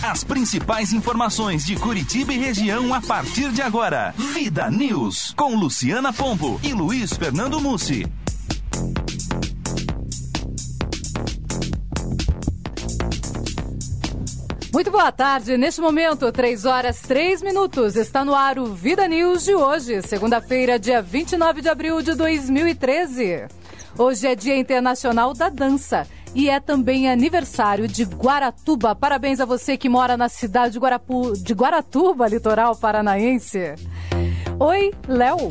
As principais informações de Curitiba e região a partir de agora. Vida News, com Luciana Pombo e Luiz Fernando Mussi. Muito boa tarde. Neste momento, 3h03. Está no ar o Vida News de hoje, segunda-feira, dia 29 de abril de 2013. Hoje é Dia Internacional da Dança e é também aniversário de Guaratuba. Parabéns a você que mora na cidade de Guaratuba, litoral paranaense. Oi, Léo.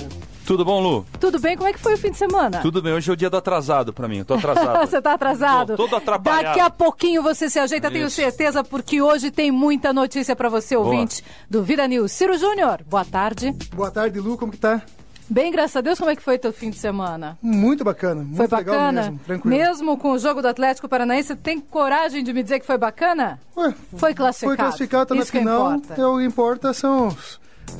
Tudo bom, Lu? Tudo bem? Como é que foi o fim de semana? Tudo bem. Hoje é o dia do atrasado pra mim. Eu tô atrasado. Você tá atrasado? Tô todo atrapalhado. Daqui a pouquinho você se ajeita, tenho certeza, porque hoje tem muita notícia pra você, ouvinte do Vida News. Ciro Júnior, boa tarde. Boa tarde, Lu. Como que tá? Bem, graças a Deus. Como é que foi teu fim de semana? Muito bacana. Muito foi bacana? Legal mesmo, tranquilo. Mesmo com o jogo do Atlético Paranaense, tem coragem de me dizer que foi bacana? Foi classificado. Foi classificado, tá na final. O que importa são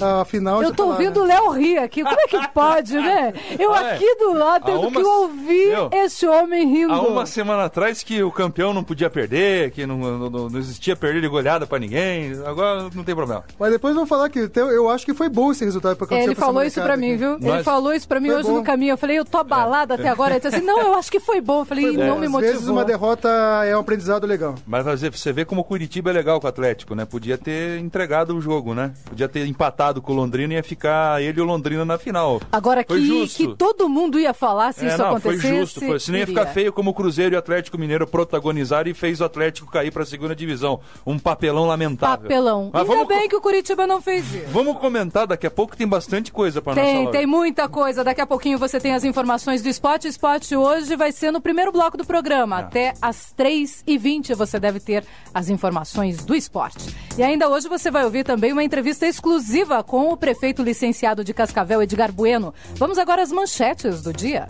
a final. Eu tô ouvindo o Léo rir aqui. Como é que pode, né? Eu aqui do lado tendo que ouvir esse homem rindo. Há uma semana atrás que o campeão não podia perder, que não existia perder de goleada pra ninguém. Agora não tem problema. Mas depois vamos falar que eu acho que foi bom esse resultado pra acontecer. Ele falou isso pra mim, viu? Ele falou isso pra mim hoje no caminho. Eu falei, eu tô abalada até agora. Ele disse assim, não, eu acho que foi bom. Eu falei, não me motivou. Às vezes uma derrota é um aprendizado legal. Mas você vê como o Curitiba é legal com o Atlético, né? Podia ter entregado o jogo, né? Podia ter empatado com o Londrina e ia ficar ele e o Londrina na final. Agora que todo mundo ia falar se isso acontecesse. Foi justo. Senão ia ficar feio como o Cruzeiro e o Atlético Mineiro protagonizaram e fez o Atlético cair pra segunda divisão. Um papelão lamentável. Papelão. Ainda bem que o Curitiba não fez isso. Vamos comentar daqui a pouco, tem bastante coisa pra nós falar. Tem muita coisa. Daqui a pouquinho você tem as informações do esporte. O esporte hoje vai ser no primeiro bloco do programa. Até às 3h20 você deve ter as informações do esporte. E ainda hoje você vai ouvir também uma entrevista exclusiva com o prefeito licenciado de Cascavel, Edgar Bueno. Vamos agora às manchetes do dia.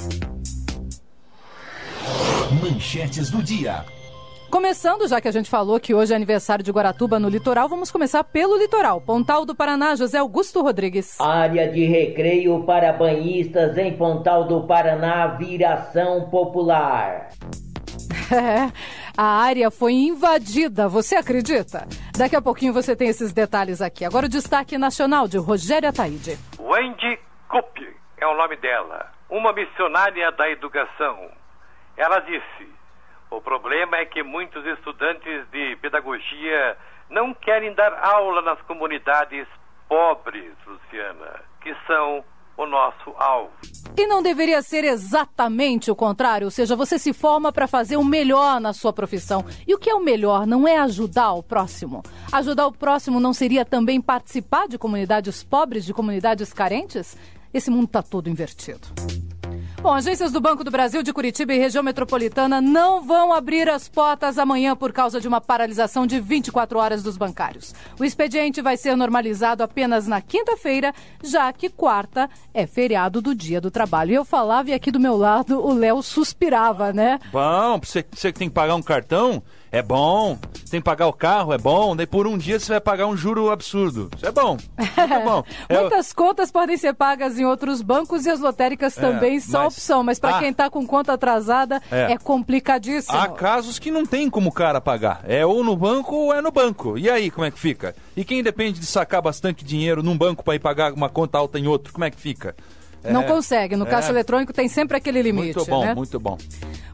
Manchetes do dia. Começando, já que a gente falou que hoje é aniversário de Guaratuba no litoral, vamos começar pelo litoral. Pontal do Paraná, José Augusto Rodrigues. Área de recreio para banhistas em Pontal do Paraná, viração popular. A área foi invadida, você acredita? Daqui a pouquinho você tem esses detalhes aqui. Agora o destaque nacional de Rogério Ataíde. Wendy Kupp é o nome dela, uma missionária da educação. Ela disse, o problema é que muitos estudantes de pedagogia não querem dar aula nas comunidades pobres, Luciana, que são o nosso alvo. E não deveria ser exatamente o contrário, ou seja, você se forma para fazer o melhor na sua profissão. E o que é o melhor? Não é ajudar o próximo. Ajudar o próximo não seria também participar de comunidades pobres, de comunidades carentes? Esse mundo está todo invertido. Bom, agências do Banco do Brasil de Curitiba e região metropolitana não vão abrir as portas amanhã por causa de uma paralisação de 24 horas dos bancários. O expediente vai ser normalizado apenas na quinta-feira, já que quarta é feriado do Dia do Trabalho. E eu falava e aqui do meu lado o Léo suspirava, né? Bom, você que tem que pagar um cartão, é bom. Tem que pagar o carro, é bom. Daí por um dia você vai pagar um juro absurdo. Isso é bom. Muito bom. Muitas contas podem ser pagas em outros bancos e as lotéricas também são opção. Mas para quem está com conta atrasada é complicadíssimo. Há casos que não tem como o cara pagar. É ou no banco ou é no banco. E aí, como é que fica? E quem depende de sacar bastante dinheiro num banco para ir pagar uma conta alta em outro, como é que fica? Não consegue. No caixa eletrônico tem sempre aquele limite. Muito bom, né? Muito bom.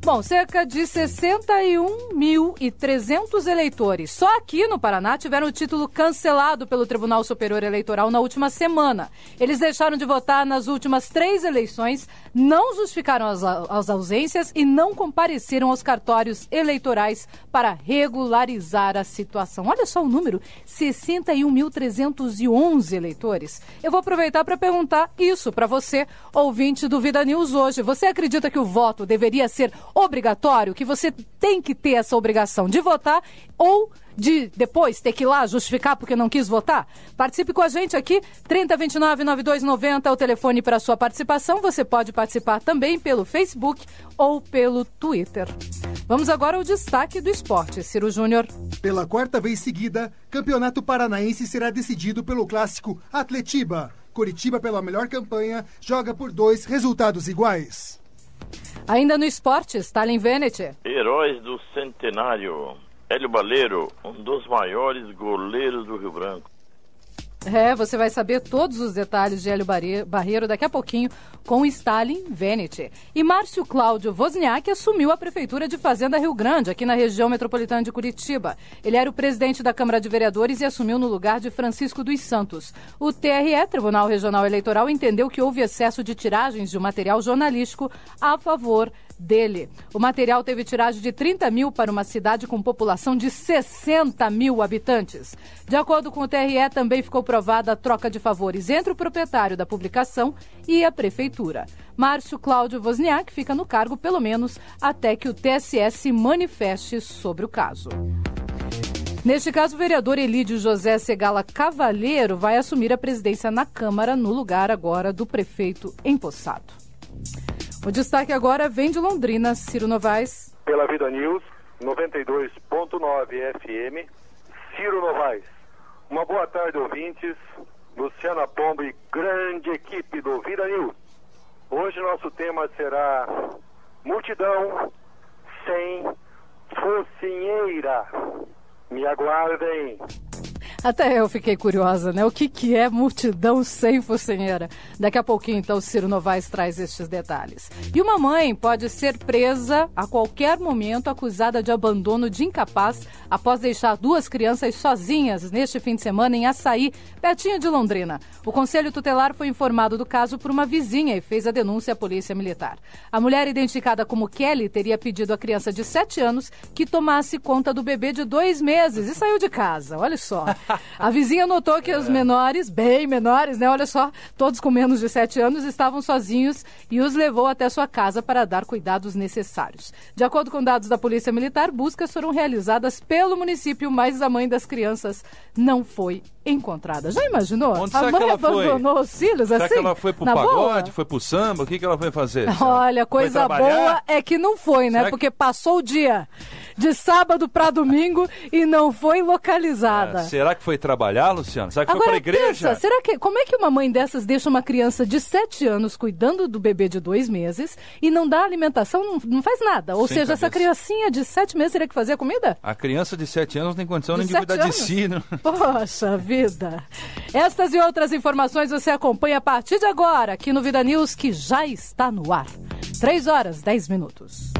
Bom, cerca de 61.300 eleitores só aqui no Paraná tiveram o título cancelado pelo Tribunal Superior Eleitoral na última semana. Eles deixaram de votar nas últimas 3 eleições, não justificaram as ausências e não compareceram aos cartórios eleitorais para regularizar a situação. Olha só o número, 61.311 eleitores. Eu vou aproveitar para perguntar isso para você, ouvinte do Vida News hoje. Você acredita que o voto deveria ser obrigatório, que você tem que ter essa obrigação de votar ou de depois ter que ir lá justificar porque não quis votar? Participe com a gente aqui, 3029-9290 é o telefone para a sua participação. Você pode participar também pelo Facebook ou pelo Twitter. Vamos agora ao destaque do esporte. Ciro Júnior. Pela 4ª vez seguida, Campeonato Paranaense será decidido pelo clássico Atletiba. Curitiba, pela melhor campanha, joga por 2 resultados iguais. Ainda no esporte, Stalin Venet. Heróis do Centenário. Hélio Baleiro, um dos maiores goleiros do Rio Branco. Você vai saber todos os detalhes de Hélio Barreiro daqui a pouquinho com Stalin Venetti. E Márcio Cláudio Wozniak assumiu a Prefeitura de Fazenda Rio Grande, aqui na região metropolitana de Curitiba. Ele era o presidente da Câmara de Vereadores e assumiu no lugar de Francisco dos Santos. O TRE, Tribunal Regional Eleitoral, entendeu que houve excesso de tiragens de material jornalístico a favor dele. O material teve tiragem de 30 mil para uma cidade com população de 60 mil habitantes. De acordo com o TRE, também ficou provada a troca de favores entre o proprietário da publicação e a prefeitura. Márcio Cláudio Wozniak fica no cargo pelo menos até que o TSE se manifeste sobre o caso. Neste caso, o vereador Elídio José Segala Cavalheiro vai assumir a presidência na Câmara no lugar agora do prefeito empossado. O destaque agora vem de Londrina, Ciro Novaes. Pela Vida News, 92.9 FM, Ciro Novaes. Uma boa tarde, ouvintes. Luciana Pombo e grande equipe do Vida News. Hoje nosso tema será multidão sem focinheira. Me aguardem. Até eu fiquei curiosa, né? O que é multidão sem focinheira? Daqui a pouquinho, então, o Ciro Novaes traz estes detalhes. E uma mãe pode ser presa a qualquer momento acusada de abandono de incapaz após deixar 2 crianças sozinhas neste fim de semana em Açaí, pertinho de Londrina. O Conselho Tutelar foi informado do caso por uma vizinha e fez a denúncia à Polícia Militar. A mulher, identificada como Kelly, teria pedido à criança de 7 anos que tomasse conta do bebê de 2 meses e saiu de casa. Olha só. A vizinha notou que os menores, bem menores, né? Olha só, todos com menos de 7 anos estavam sozinhos e os levou até sua casa para dar cuidados necessários. De acordo com dados da Polícia Militar, buscas foram realizadas pelo município, mas a mãe das crianças não foi encontrada. Já imaginou? Onde a mãe abandonou os filhos assim? Será que ela foi pro pagode, foi pro samba? O que ela foi fazer? Olha, coisa boa é que não foi, né? Porque passou o dia de sábado para domingo e não foi localizada. Será que foi trabalhar, Luciano? Será que foi pra igreja? Pensa, como é que uma mãe dessas deixa uma criança de 7 anos cuidando do bebê de 2 meses e não dá alimentação, não faz nada? Ou seja, essa criancinha de 7 meses teria que fazer a comida? A criança de 7 anos não tem condição nem de cuidar de si, né? Poxa vida! Estas e outras informações você acompanha a partir de agora, aqui no Vida News, que já está no ar. 3h10.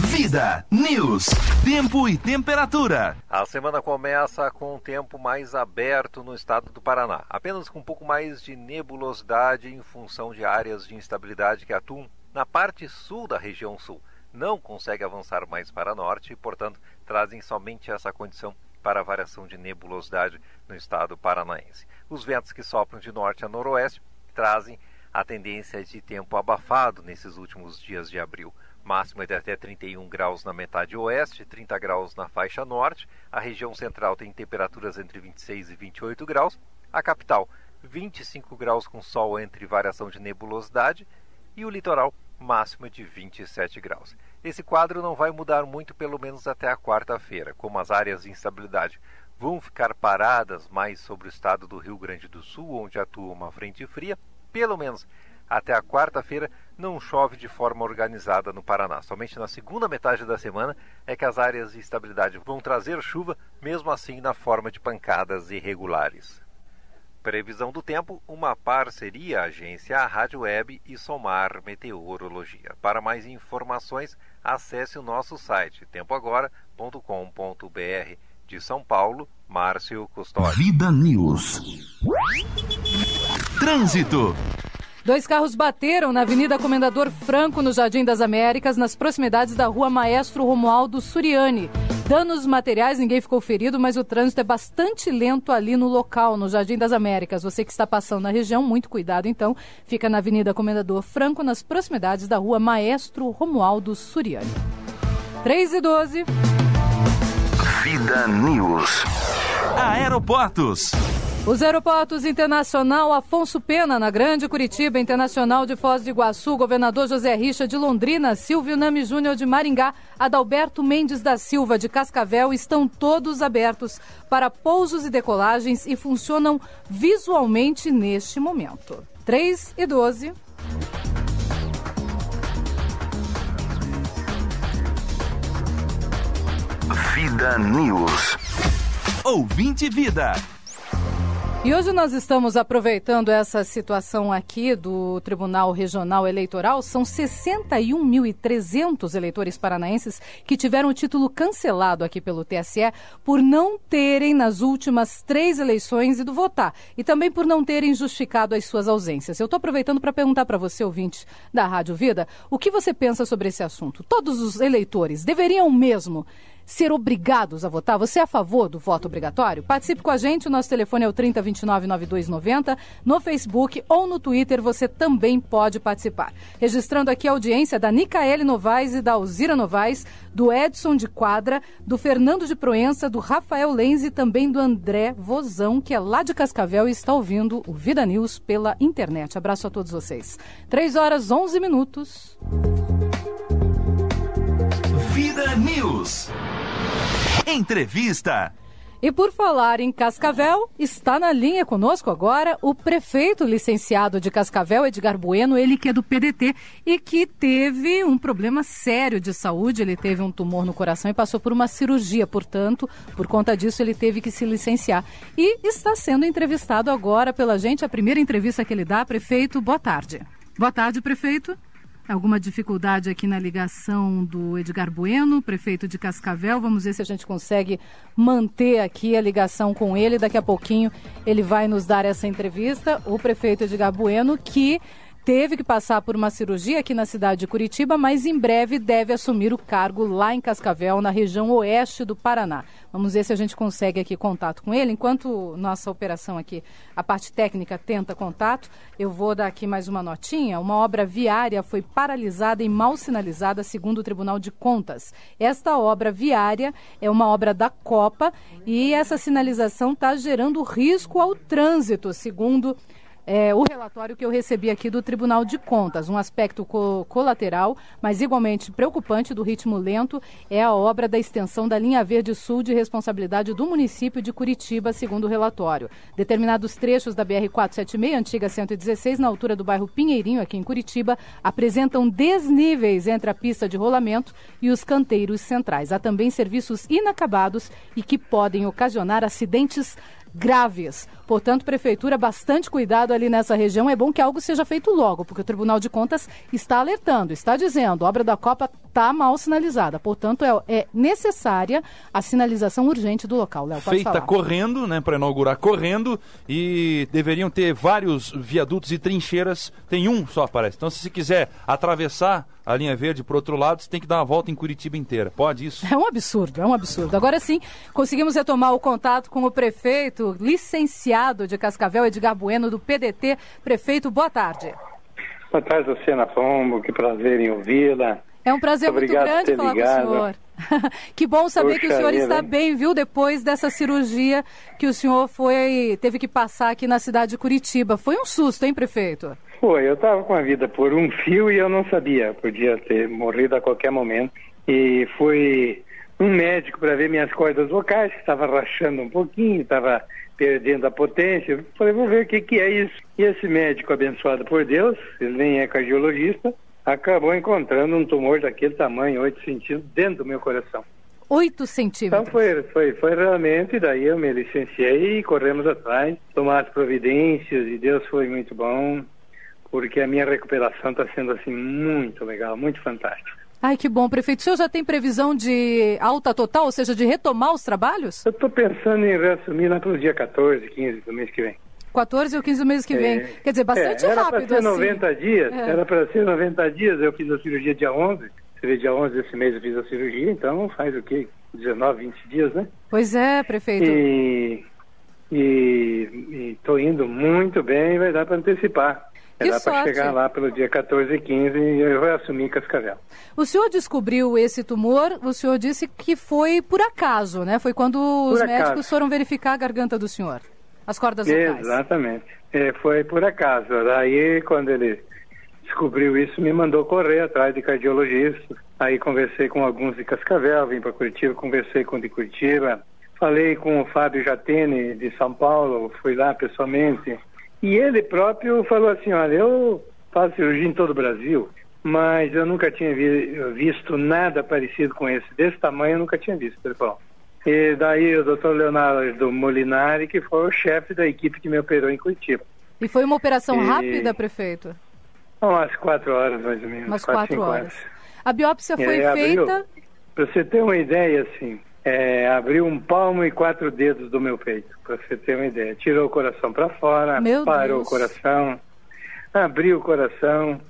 Vida News. Tempo e temperatura. A semana começa com um tempo mais aberto no estado do Paraná, apenas com um pouco mais de nebulosidade em função de áreas de instabilidade que atuam na parte sul da região sul. Não consegue avançar mais para norte e, portanto, trazem somente essa condição para a variação de nebulosidade no estado paranaense. Os ventos que sopram de norte a noroeste trazem a tendência de tempo abafado nesses últimos dias de abril. Máximo é de até 31 graus na metade oeste, 30 graus na faixa norte. A região central tem temperaturas entre 26 e 28 graus. A capital, 25 graus com sol entre variação de nebulosidade. E o litoral, máximo de 27 graus. Esse quadro não vai mudar muito, pelo menos até a quarta-feira, como as áreas de instabilidade vão ficar paradas mais sobre o estado do Rio Grande do Sul, onde atua uma frente fria. Pelo menos até a quarta-feira não chove de forma organizada no Paraná. Somente na segunda metade da semana é que as áreas de instabilidade vão trazer chuva, mesmo assim na forma de pancadas irregulares. Previsão do tempo, uma parceria Agência Rádio Web e Somar Meteorologia. Para mais informações, acesse o nosso site tempoagora.com.br. De São Paulo, Márcio Custódio. Vida News. Trânsito. 2 carros bateram na Avenida Comendador Franco, no Jardim das Américas, nas proximidades da Rua Maestro Romualdo Suriani. Danos materiais, ninguém ficou ferido, mas o trânsito é bastante lento ali no local, no Jardim das Américas. Você que está passando na região, muito cuidado então. Fica na Avenida Comendador Franco, nas proximidades da Rua Maestro Romualdo Suriani. 3h12. Vida News. Aeroportos. Os aeroportos Internacional Afonso Pena, na Grande Curitiba, Internacional de Foz do Iguaçu, Governador José Richa de Londrina, Silvio Nami Júnior de Maringá, Adalberto Mendes da Silva de Cascavel, estão todos abertos para pousos e decolagens e funcionam visualmente neste momento. 3h12. Vida News. Ouvinte Vida. E hoje nós estamos aproveitando essa situação aqui do Tribunal Regional Eleitoral. São 61.300 eleitores paranaenses que tiveram o título cancelado aqui pelo TSE por não terem nas últimas 3 eleições ido votar e também por não terem justificado as suas ausências. Eu estou aproveitando para perguntar para você, ouvinte da Rádio Vida, o que você pensa sobre esse assunto? Todos os eleitores deveriam mesmo ser obrigados a votar? Você é a favor do voto obrigatório? Participe com a gente, o nosso telefone é o 3029-9290, no Facebook ou no Twitter você também pode participar. Registrando aqui a audiência da Nicaele Novaes e da Alzira Novaes, do Edson de Quadra, do Fernando de Proença, do Rafael Lenz e também do André Vozão, que é lá de Cascavel e está ouvindo o Vida News pela internet. Abraço a todos vocês. 3h11. Vida News. Entrevista. E por falar em Cascavel, está na linha conosco agora o prefeito licenciado de Cascavel, Edgar Bueno, ele que é do PDT e que teve um problema sério de saúde. Ele teve um tumor no coração e passou por uma cirurgia, portanto, por conta disso ele teve que se licenciar. E está sendo entrevistado agora pela gente, a primeira entrevista que ele dá. Prefeito, boa tarde. Boa tarde, prefeito. Alguma dificuldade aqui na ligação do Edgar Bueno, prefeito de Cascavel. Vamos ver se a gente consegue manter aqui a ligação com ele. Daqui a pouquinho ele vai nos dar essa entrevista. O prefeito Edgar Bueno, que teve que passar por uma cirurgia aqui na cidade de Curitiba, mas em breve deve assumir o cargo lá em Cascavel, na região oeste do Paraná. Vamos ver se a gente consegue aqui contato com ele. Enquanto nossa operação aqui, a parte técnica, tenta contato, eu vou dar aqui mais uma notinha. Uma obra viária foi paralisada e mal sinalizada, segundo o Tribunal de Contas. Esta obra viária é uma obra da Copa e essa sinalização está gerando risco ao trânsito, segundo o relatório que eu recebi aqui do Tribunal de Contas. Um aspecto colateral, mas igualmente preocupante do ritmo lento, é a obra da extensão da linha Verde Sul de responsabilidade do município de Curitiba, segundo o relatório. Determinados trechos da BR-476, antiga 116, na altura do bairro Pinheirinho, aqui em Curitiba, apresentam desníveis entre a pista de rolamento e os canteiros centrais. Há também serviços inacabados e que podem ocasionar acidentes graves. Portanto, prefeitura, bastante cuidado ali nessa região. É bom que algo seja feito logo, porque o Tribunal de Contas está alertando, está dizendo, a obra da Copa está mal sinalizada. Portanto, é necessária a sinalização urgente do local. Léo, pode feita falar. Correndo, né, para inaugurar correndo, e deveriam ter vários viadutos e trincheiras. Tem um só, parece. Então, se você quiser atravessar a linha verde para o outro lado, você tem que dar uma volta em Curitiba inteira. Pode isso? É um absurdo, é um absurdo. Agora sim, conseguimos retomar o contato com o prefeito licenciado de Cascavel, Edgar Bueno, do PDT. Prefeito, boa tarde. Boa tarde, Luciana Pombo, que prazer em ouvi-la. É um prazer muito grande falar com o senhor. Que bom saber que o senhor está bem, viu, depois dessa cirurgia que o senhor teve que passar aqui na cidade de Curitiba. Foi um susto, hein, prefeito? Foi, eu estava com a vida por um fio e eu não sabia. Podia ter morrido a qualquer momento. E fui um médico para ver minhas cordas vocais, que estava rachando um pouquinho, estava perdendo a potência. Eu falei, vou ver o que é isso. E esse médico, abençoado por Deus, ele nem é cardiologista, acabou encontrando um tumor daquele tamanho, 8 centímetros, dentro do meu coração. 8 centímetros? Então foi realmente, daí eu me licenciei e corremos atrás, tomar as providências, e Deus foi muito bom, porque a minha recuperação está sendo assim muito legal, muito fantástica. Ai, que bom, prefeito. O senhor já tem previsão de alta total, ou seja, de retomar os trabalhos? Eu estou pensando em reassumir lá para os dias 14, 15 do mês que vem. 14 ou 15 do mês que vem. Quer dizer, bastante rápido assim. 90 dias, era para ser 90 dias, eu fiz a cirurgia dia 11. Você vê, dia 11 desse mês eu fiz a cirurgia, então faz o quê? 19, 20 dias, né? Pois é, prefeito. E estou indo muito bem, vai dar para antecipar. Vai dar para chegar lá pelo dia 14 e 15 e eu vou assumir Cascavel. O senhor descobriu esse tumor, o senhor disse que foi por acaso, né? Foi quando os médicos foram verificar a garganta do senhor, as cordas vocais. Exatamente. Foi por acaso. Daí, quando ele descobriu isso, me mandou correr atrás de cardiologista. Aí conversei com alguns de Cascavel, vim para Curitiba, conversei com o de Curitiba. Falei com o Fábio Jatene, de São Paulo, fui lá pessoalmente. E ele próprio falou assim, olha, eu faço cirurgia em todo o Brasil, mas eu nunca tinha visto nada parecido com esse. Desse tamanho eu nunca tinha visto. Ele falou, E daí o Dr. Leonardo Molinari, que foi o chefe da equipe que me operou em Curitiba. E foi uma operação rápida, prefeito? Umas 4 horas, mais ou menos. Umas 4 horas. A biópsia foi feita... Para você ter uma ideia, assim, abriu um palmo e 4 dedos do meu peito, para você ter uma ideia. Tirou o coração para fora, parou o coração, abriu o coração,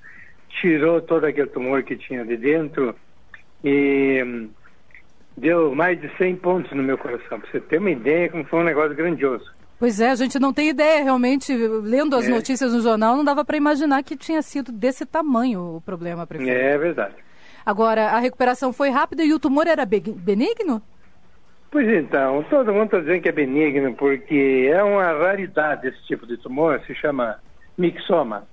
tirou todo aquele tumor que tinha de dentro e deu mais de 100 pontos no meu coração. Para você ter uma ideia como foi um negócio grandioso. Pois é, a gente não tem ideia, realmente, lendo as notícias no jornal, não dava para imaginar que tinha sido desse tamanho o problema, prefeito. É verdade. Agora, a recuperação foi rápida e o tumor era benigno? Pois então, todo mundo está dizendo que é benigno, porque é uma raridade esse tipo de tumor, se chama mixoma.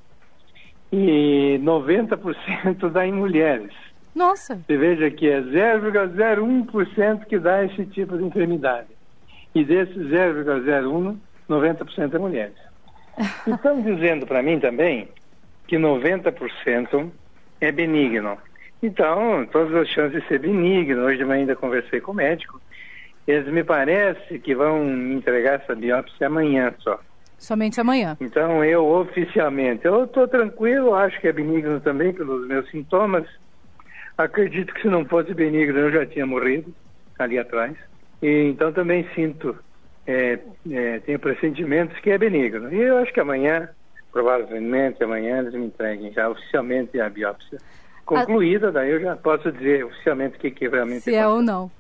E 90% dá em mulheres. Nossa! Você veja que é 0,01% que dá esse tipo de enfermidade. E desses 0,01, 90% é mulheres. E estão dizendo para mim também que 90% é benigno. Então, todas as chances de ser benigno. Hoje de manhã ainda conversei com o médico. Eles me parece que vão entregar essa biópsia amanhã só. Somente amanhã? Então, eu estou tranquilo, acho que é benigno também pelos meus sintomas. Acredito que se não fosse benigno eu já tinha morrido ali atrás. E então também sinto, tenho pressentimentos que é benigno. E eu acho que amanhã, provavelmente amanhã, eles me entreguem já oficialmente a biópsia concluída, daí eu já posso dizer oficialmente o que realmente se é ou não.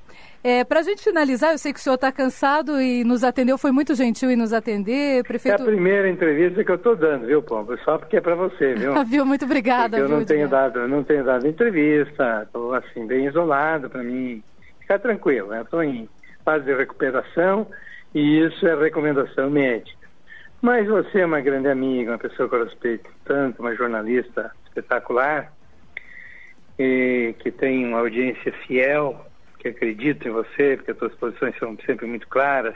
Para a gente finalizar, eu sei que o senhor está cansado e nos atendeu, foi muito gentil em nos atender, prefeito... É a primeira entrevista que eu estou dando, viu, Pombo? Só porque é para você, viu? Viu? Muito obrigada. Eu não tenho dado entrevista, estou assim, bem isolado, para mim ficar tranquilo, né? Estou em fase de recuperação e isso é recomendação médica. Mas você é uma grande amiga, uma pessoa que eu respeito tanto, uma jornalista espetacular, e que tem uma audiência fiel, que acredita em você, porque as suas posições são sempre muito claras,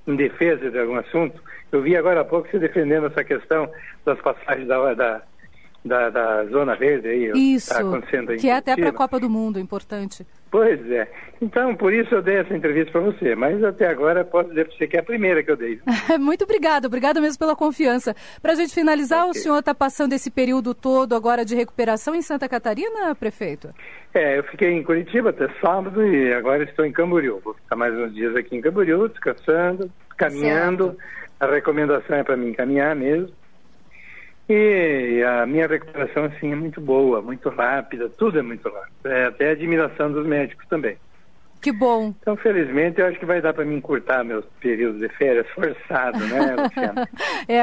em defesa de algum assunto. Eu vi agora há pouco você defendendo essa questão das passagens da Zona Verde aí. Isso, tá acontecendo aí que é até para a Copa do Mundo, importante. Pois é. Então, por isso eu dei essa entrevista para você, mas até agora posso dizer para você que é a primeira que eu dei. Muito obrigada mesmo pela confiança. Para a gente finalizar, o senhor está passando esse período todo agora de recuperação em Santa Catarina, prefeito? Eu fiquei em Curitiba até sábado e agora estou em Camboriú. Vou ficar mais uns dias aqui em Camboriú, descansando, caminhando. Certo. A recomendação é para mim caminhar mesmo. E a minha recuperação, assim, é muito boa, muito rápida, tudo é muito rápido. Até a admiração dos médicos também. Que bom. Então, felizmente, eu acho que vai dar para mim encurtar meus períodos de férias forçados, né, Luciana?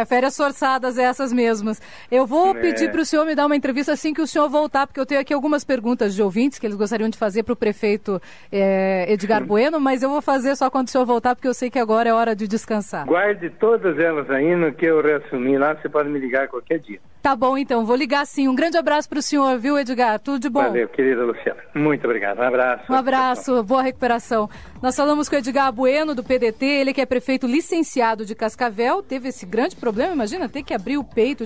Férias forçadas, essas mesmas. Eu vou pedir para o senhor me dar uma entrevista assim que o senhor voltar, porque eu tenho aqui algumas perguntas de ouvintes que eles gostariam de fazer para o prefeito Edgar Bueno, mas eu vou fazer só quando o senhor voltar, porque eu sei que agora é hora de descansar. Guarde todas elas aí no que eu reassumir lá, você pode me ligar qualquer dia. Tá bom, então, vou ligar sim. Um grande abraço para o senhor, viu, Edgar? Tudo de bom. Valeu, querida Luciana. Muito obrigado. Um abraço. Um abraço, boa recuperação. Nós falamos com o Edgar Bueno, do PDT, ele que é prefeito licenciado de Cascavel, teve esse grande problema, imagina, ter que abrir o peito,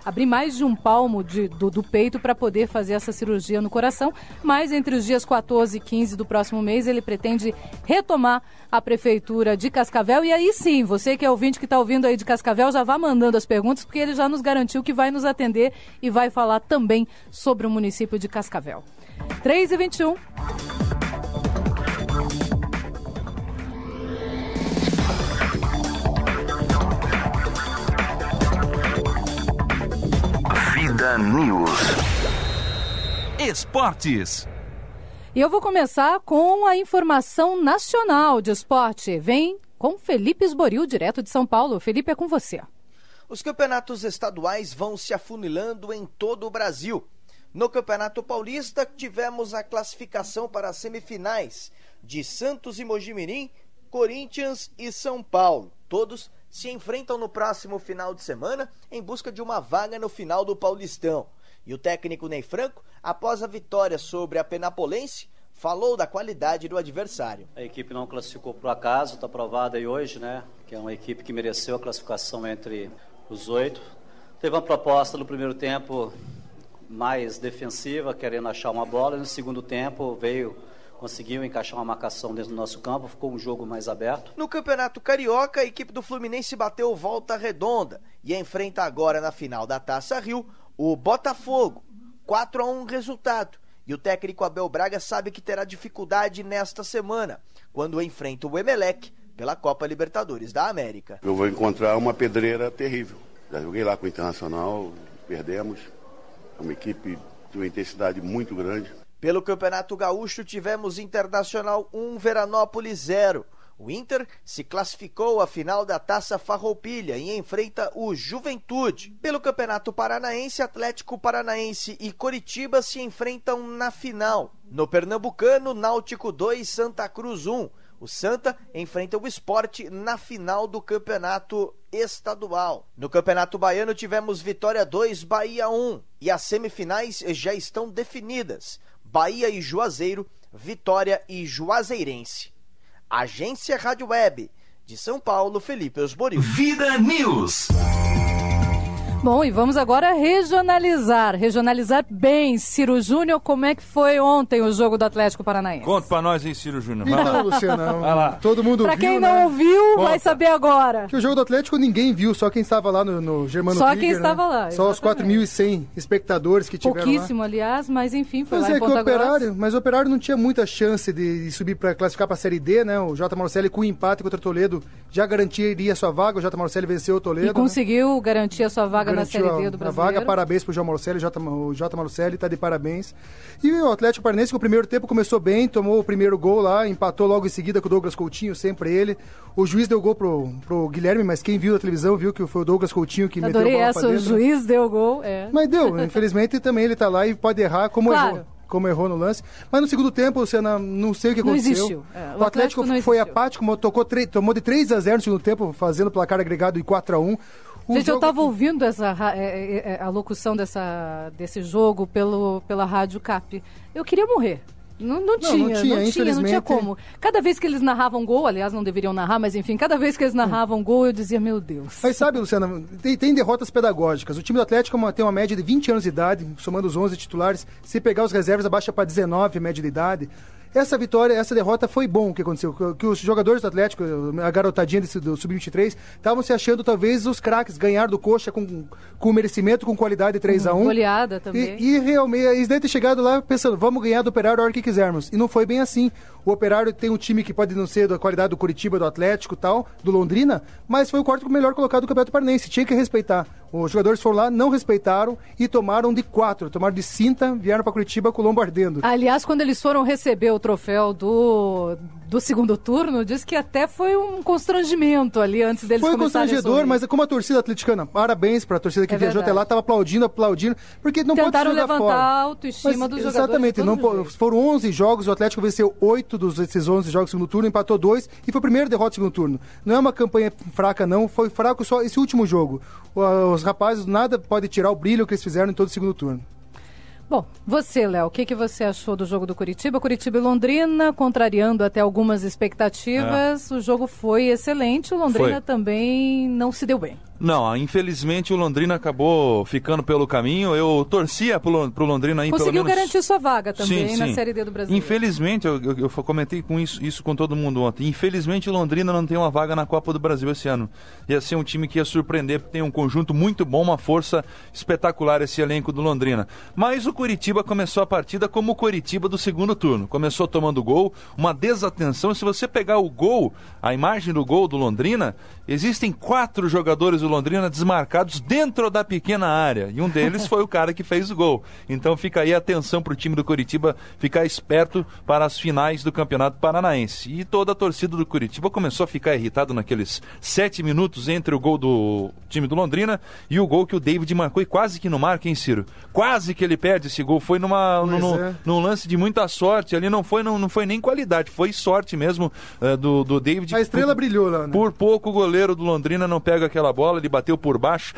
abrir mais de um palmo do peito para poder fazer essa cirurgia no coração, mas entre os dias 14 e 15 do próximo mês, ele pretende retomar a prefeitura de Cascavel, e aí sim, você que é ouvinte que está ouvindo aí de Cascavel, já vá mandando as perguntas, porque ele já nos garantiu que vai nos atender e vai falar também sobre o município de Cascavel. 3h21. Vida News. Esportes. E eu vou começar com a informação nacional de esporte. Vem com Felipe Esboril, direto de São Paulo. Felipe, é com você. Os campeonatos estaduais vão se afunilando em todo o Brasil. No Campeonato Paulista, tivemos a classificação para as semifinais de Santos e Mojimirim, Corinthians e São Paulo. Todos se enfrentam no próximo final de semana em busca de uma vaga no final do Paulistão. E o técnico Ney Franco, após a vitória sobre a Penapolense, falou da qualidade do adversário. A equipe não classificou por acaso, está provada aí hoje, né? Que é uma equipe que mereceu a classificação entre os 8. Teve uma proposta no primeiro tempo mais defensiva, querendo achar uma bola, e no segundo tempo veio conseguiu encaixar uma marcação dentro do nosso campo, ficou um jogo mais aberto. No Campeonato Carioca, a equipe do Fluminense bateu Volta Redonda e enfrenta agora na final da Taça Rio o Botafogo. 4-1 resultado. E o técnico Abel Braga sabe que terá dificuldade nesta semana, quando enfrenta o Emelec pela Copa Libertadores da América. Eu vou encontrar uma pedreira terrível. Já joguei lá com o Internacional, perdemos. É uma equipe de uma intensidade muito grande. Pelo Campeonato Gaúcho, tivemos Internacional 1, Veranópolis 0. O Inter se classificou à final da Taça Farroupilha e enfrenta o Juventude. Pelo Campeonato Paranaense, Atlético Paranaense e Coritiba se enfrentam na final. No Pernambucano, Náutico 2, Santa Cruz 1. O Santa enfrenta o Sport na final do Campeonato Estadual. No Campeonato Baiano tivemos Vitória 2, Bahia 1. E as semifinais já estão definidas. Bahia e Juazeiro, Vitória e Juazeirense. Agência Rádio Web, de São Paulo, Felipe Osborio. Vida News. Bom, e vamos agora regionalizar bem. Ciro Júnior, como é que foi ontem o jogo do Atlético Paranaense? Conta pra nós aí, Ciro Júnior. Então, Luciano, todo mundo pra viu, quem né? não ouviu, Conta. vai saber agora. Que o jogo do Atlético ninguém viu, só quem estava lá no Germano Só Krieger, quem estava né? lá, Só os 4.100 espectadores que tiveram Pouquíssimo, lá. aliás, mas enfim, foi Mas lá em Ponta Grossa. Mas o Operário não tinha muita chance de subir para classificar para a Série D, né? O J. Malucelli com o empate contra o Toledo já garantiria sua vaga. O J. Malucelli venceu o Toledo. E conseguiu garantir a sua vaga Garantiu na Série D do Brasileiro. A vaga, parabéns pro João Malucelli, o J. Malucelli está de parabéns. E o Atlético Paranaense, que o primeiro tempo começou bem, tomou o primeiro gol lá, empatou logo em seguida com o Douglas Coutinho, sempre ele. O juiz deu gol pro Guilherme, mas quem viu na televisão viu que foi o Douglas Coutinho que meteu a bola pra dentro. O juiz deu gol, Mas deu, infelizmente também ele tá lá e pode errar como errou no lance. Mas no segundo tempo, Luciana, não sei o que aconteceu. Não existiu. O Atlético foi apático, tomou de 3-0 no segundo tempo, fazendo placar agregado em 4-1. Gente, eu estava ouvindo a locução desse jogo pela Rádio Cap. Eu queria morrer. Não tinha como. Cada vez que eles narravam gol, aliás, não deveriam narrar, mas enfim, cada vez que eles narravam gol, eu dizia, meu Deus. Mas sabe, Luciana, tem derrotas pedagógicas. O time do Atlético tem uma média de 20 anos de idade, somando os 11 titulares. Se pegar os reservas, abaixa para 19 a média de idade. Essa derrota foi bom o que aconteceu, que os jogadores do Atlético, a garotadinha do Sub-23, estavam se achando talvez os craques, ganhar do Coxa com merecimento, com qualidade 3-1. Goleada também. E realmente, eles devem ter chegado lá pensando, vamos ganhar do Operário a hora que quisermos. E não foi bem assim. O Operário tem um time que pode não ser da qualidade do Curitiba, do Atlético e tal, do Londrina, mas foi o quarto melhor colocado do Campeonato Paranaense. Tinha que respeitar. Os jogadores foram lá, não respeitaram e tomaram de 4. Tomaram de cinta, vieram para Curitiba com o lombo ardendo. Aliás, quando eles foram receber o troféu do segundo turno, disse que até foi um constrangimento ali antes deles começarem a sorrir. Foi constrangedor, mas como a torcida atleticana, parabéns para a torcida que viajou até lá, estava aplaudindo, porque não tentaram pode jogar fora. Tentaram levantar a autoestima dos jogadores. Exatamente, foram 11 jogos, o Atlético venceu 8 desses 11 jogos do segundo turno, empatou 2 e foi o primeiro derrota do segundo turno. Não é uma campanha fraca não, foi fraco só esse último jogo. Os rapazes nada pode tirar o brilho que eles fizeram em todo o segundo turno. Bom, você, Léo, o que você achou do jogo do Curitiba? Curitiba e Londrina, contrariando até algumas expectativas, o jogo foi excelente, o Londrina também não se deu bem. Não, infelizmente o Londrina acabou ficando pelo caminho. Eu torcia pro Londrina aí, conseguiu pelo menos... garantir sua vaga também sim, na Série D do Brasil. Infelizmente, eu comentei isso com todo mundo ontem. Infelizmente o Londrina não tem uma vaga na Copa do Brasil esse ano. Ia ser um time que ia surpreender, porque tem um conjunto muito bom, uma força espetacular esse elenco do Londrina. Mas o Curitiba começou a partida como o Curitiba do segundo turno. Começou tomando gol, uma desatenção. Se você pegar o gol, a imagem do gol do Londrina, existem 4 jogadores do Londrina desmarcados dentro da pequena área, e um deles foi o cara que fez o gol. Então fica aí a atenção para o time do Curitiba ficar esperto para as finais do Campeonato Paranaense. E toda a torcida do Curitiba começou a ficar irritado naqueles 7 minutos entre o gol do time do Londrina e o gol que o David marcou, e quase que não marca, hein, Ciro? Quase que ele perde esse gol, foi num lance de muita sorte, ali não foi nem qualidade, foi sorte mesmo do David. A estrela brilhou lá, né? Por pouco o goleiro do Londrina não pega aquela bola, bola, ele bateu por baixo,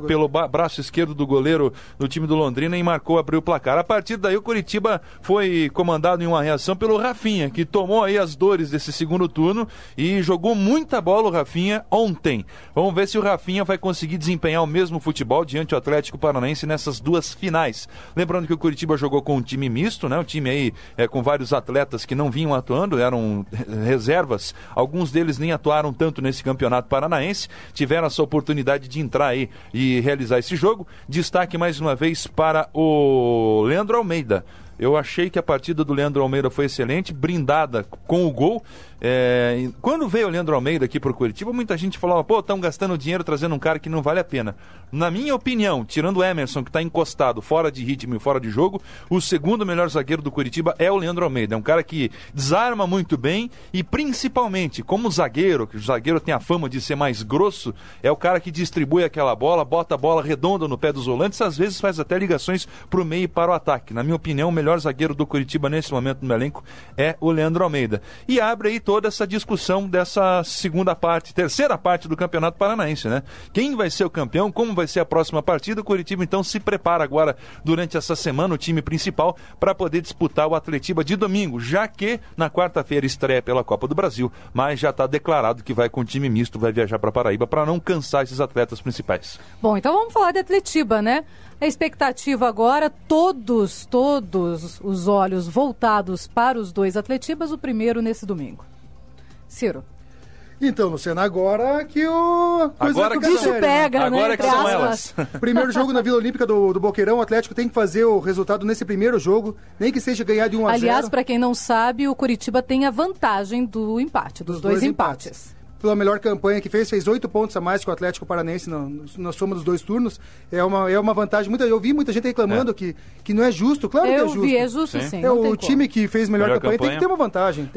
pelo braço esquerdo do goleiro do time do Londrina e marcou, abriu o placar. A partir daí o Curitiba foi comandado em uma reação pelo Rafinha, que tomou aí as dores desse segundo turno e jogou muita bola o Rafinha ontem. Vamos ver se o Rafinha vai conseguir desempenhar o mesmo futebol diante do Atlético Paranaense nessas duas finais. Lembrando que o Curitiba jogou com um time misto, né? Um time aí com vários atletas que não vinham atuando, eram reservas. Alguns deles nem atuaram tanto nesse campeonato paranaense, tiveram essa oportunidade de entrar aí e realizar esse jogo. Destaque mais uma vez para o Leandro Almeida. Eu achei que a partida do Leandro Almeida foi excelente, brindada com o gol. Quando veio o Leandro Almeida aqui para o Curitiba, muita gente falava, pô, estão gastando dinheiro trazendo um cara que não vale a pena. Na minha opinião, tirando o Emerson, que está encostado, fora de ritmo e fora de jogo, o segundo melhor zagueiro do Curitiba é o Leandro Almeida. É um cara que desarma muito bem e, principalmente, como zagueiro, que o zagueiro tem a fama de ser mais grosso, é o cara que distribui aquela bola, bota a bola redonda no pé dos volantes, às vezes faz até ligações para o meio e para o ataque. Na minha opinião, o melhor zagueiro do Curitiba nesse momento no elenco é o Leandro Almeida. E abre aí toda essa discussão dessa terceira parte do Campeonato Paranaense, né? Quem vai ser o campeão, como vai ser a próxima partida? O Curitiba então se prepara agora durante essa semana, o time principal, para poder disputar o Atletiba de domingo, já que na quarta-feira estreia pela Copa do Brasil, mas já está declarado que vai com o time misto, vai viajar para Paraíba para não cansar esses atletas principais. Bom, então vamos falar de Atletiba, né? A expectativa agora, todos os olhos voltados para os dois Atletibas, o primeiro nesse domingo. Ciro. Então, Luciana, agora que o bicho pega, né? Agora que são elas. Primeiro jogo na Vila Olímpica do Boqueirão, o Atlético tem que fazer o resultado nesse primeiro jogo, nem que seja ganhar de 1-0. Aliás, para quem não sabe, o Curitiba tem a vantagem do empate, dos dois empates. Pela melhor campanha que fez 8 pontos a mais que o Atlético Paranaense na soma dos 2 turnos. É uma vantagem. Eu vi muita gente reclamando que não é justo. Claro que é justo. É justo, sim. O time que fez melhor campanha tem que ter uma vantagem.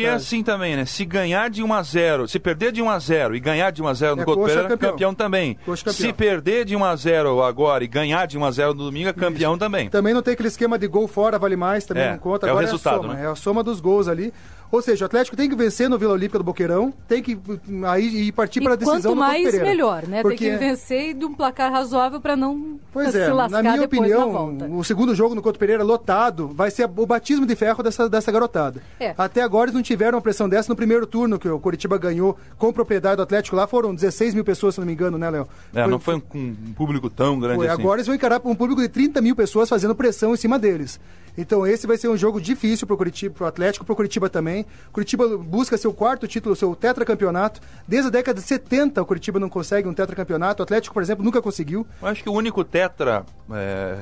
É assim também, né? Se ganhar de 1-0, se perder de 1-0 e ganhar de 1-0 no Couto Pereira, é campeão também. Se perder de 1-0 agora e ganhar de 1-0 no domingo, é campeão também. Também não tem aquele esquema de gol fora, vale mais, também não conta. Agora é o resultado, a soma, né? É a soma dos gols ali. Ou seja, o Atlético tem que vencer no Vila Olímpica do Boqueirão, tem que aí partir para a decisão no Couto Pereira. Quanto mais, melhor, né? Porque... Tem que vencer de um placar razoável para não se lascar na minha depois opinião, na volta. O segundo jogo no Couto Pereira lotado vai ser o batismo de ferro dessa garotada. Até agora eles não tiveram uma pressão dessa no primeiro turno que o Curitiba ganhou com propriedade do Atlético. Lá foram 16 mil pessoas, se não me engano, né, Léo? Não foi um público tão grande assim. Agora eles vão encarar um público de 30 mil pessoas fazendo pressão em cima deles. Então esse vai ser um jogo difícil para o Curitiba, para o Atlético, para o Curitiba também. O Curitiba busca seu quarto título, seu tetracampeonato. Desde a década de 70 o Curitiba não consegue um tetracampeonato. O Atlético, por exemplo, nunca conseguiu. Eu acho que o único tetra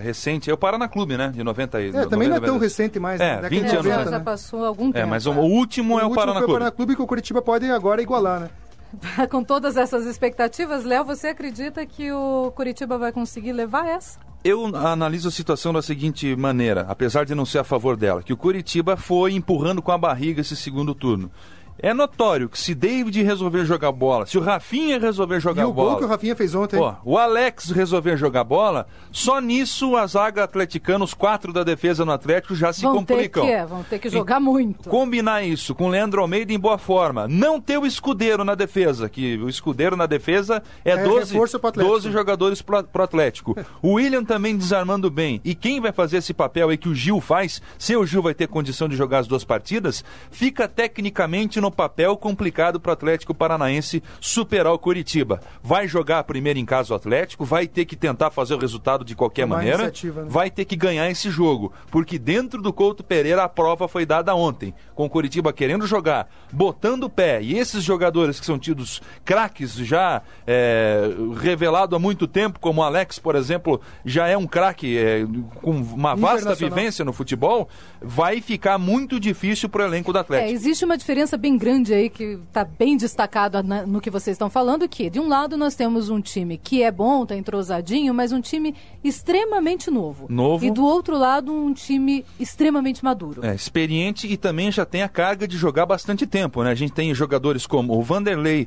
recente é o Paraná Clube, né? De 90 e... também não é tão recente mais. 20 anos. Já, já passou algum tempo. Mas o último é o Paraná Clube. O Paraná Clube que o Curitiba pode agora igualar, né? Com todas essas expectativas, Léo, você acredita que o Curitiba vai conseguir levar essa? Eu analiso a situação da seguinte maneira, apesar de não ser a favor dela, que o Curitiba foi empurrando com a barriga esse segundo turno. É notório que se David resolver jogar bola, se o Rafinha resolver jogar bola... E o gol que o Rafinha fez ontem... o Alex resolver jogar bola, só nisso a zaga atleticana, os 4 da defesa no Atlético já se complicam. Vão ter que jogar muito. Combinar isso com o Leandro Almeida em boa forma. Não ter o Escudeiro na defesa, que o Escudeiro na defesa é 12 jogadores pro Atlético. O William também desarmando bem. E quem vai fazer esse papel aí que o Gil faz, se o Gil vai ter condição de jogar as 2 partidas, fica tecnicamente no papel complicado para o Atlético Paranaense superar o Curitiba. Vai jogar primeiro em casa o Atlético, vai ter que tentar fazer o resultado de qualquer maneira, vai ter que ganhar esse jogo, porque dentro do Couto Pereira a prova foi dada ontem, com o Curitiba querendo jogar, botando o pé, e esses jogadores que são tidos craques já revelado há muito tempo, como o Alex, por exemplo, já é um craque com uma vasta vivência no futebol, vai ficar muito difícil para o elenco do Atlético. Existe uma diferença bem grande aí, que está bem destacado no que vocês estão falando, que de um lado nós temos um time que é bom, está entrosadinho, mas um time extremamente novo. E do outro lado um time extremamente maduro. Experiente e também já tem a carga de jogar bastante tempo, né? A gente tem jogadores como o Vanderlei,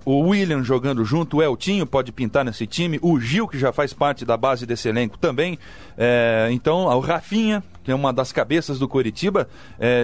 o William jogando junto, o Eltinho pode pintar nesse time, o Gil, que já faz parte da base desse elenco também, então o Rafinha, que é uma das cabeças do Coritiba,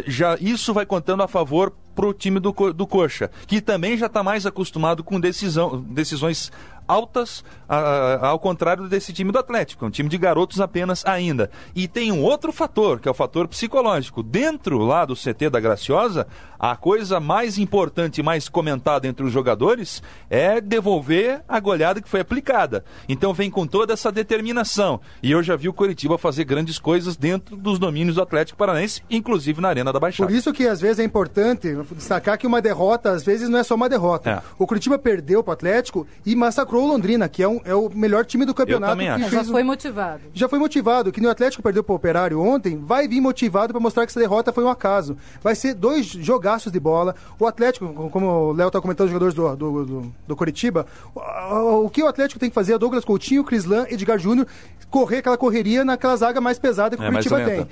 já isso vai contando a favor para o time do Coxa, que também já está mais acostumado com decisões altas, ao contrário desse time do Atlético, é um time de garotos apenas ainda. E tem um outro fator, que é o fator psicológico. Dentro lá do CT da Graciosa, a coisa mais importante e mais comentada entre os jogadores é devolver a goleada que foi aplicada. Então vem com toda essa determinação. E eu já vi o Coritiba fazer grandes coisas dentro dos domínios do Atlético Paranaense, inclusive na Arena da Baixada. Por isso que às vezes é importante destacar que uma derrota, às vezes, não é só uma derrota. O Coritiba perdeu para o Atlético e massacrou o Londrina, que é o melhor time do campeonato. Já foi motivado. Já foi motivado. Que no Atlético perdeu para o Operário ontem, vai vir motivado para mostrar que essa derrota foi um acaso. Vai ser 2 jogaços de bola. O Atlético, como o Léo está comentando, os jogadores do Coritiba, o que o Atlético tem que fazer é Douglas Coutinho, Crislan, Edgar Júnior, correr aquela correria naquela zaga mais pesada que o Coritiba tem.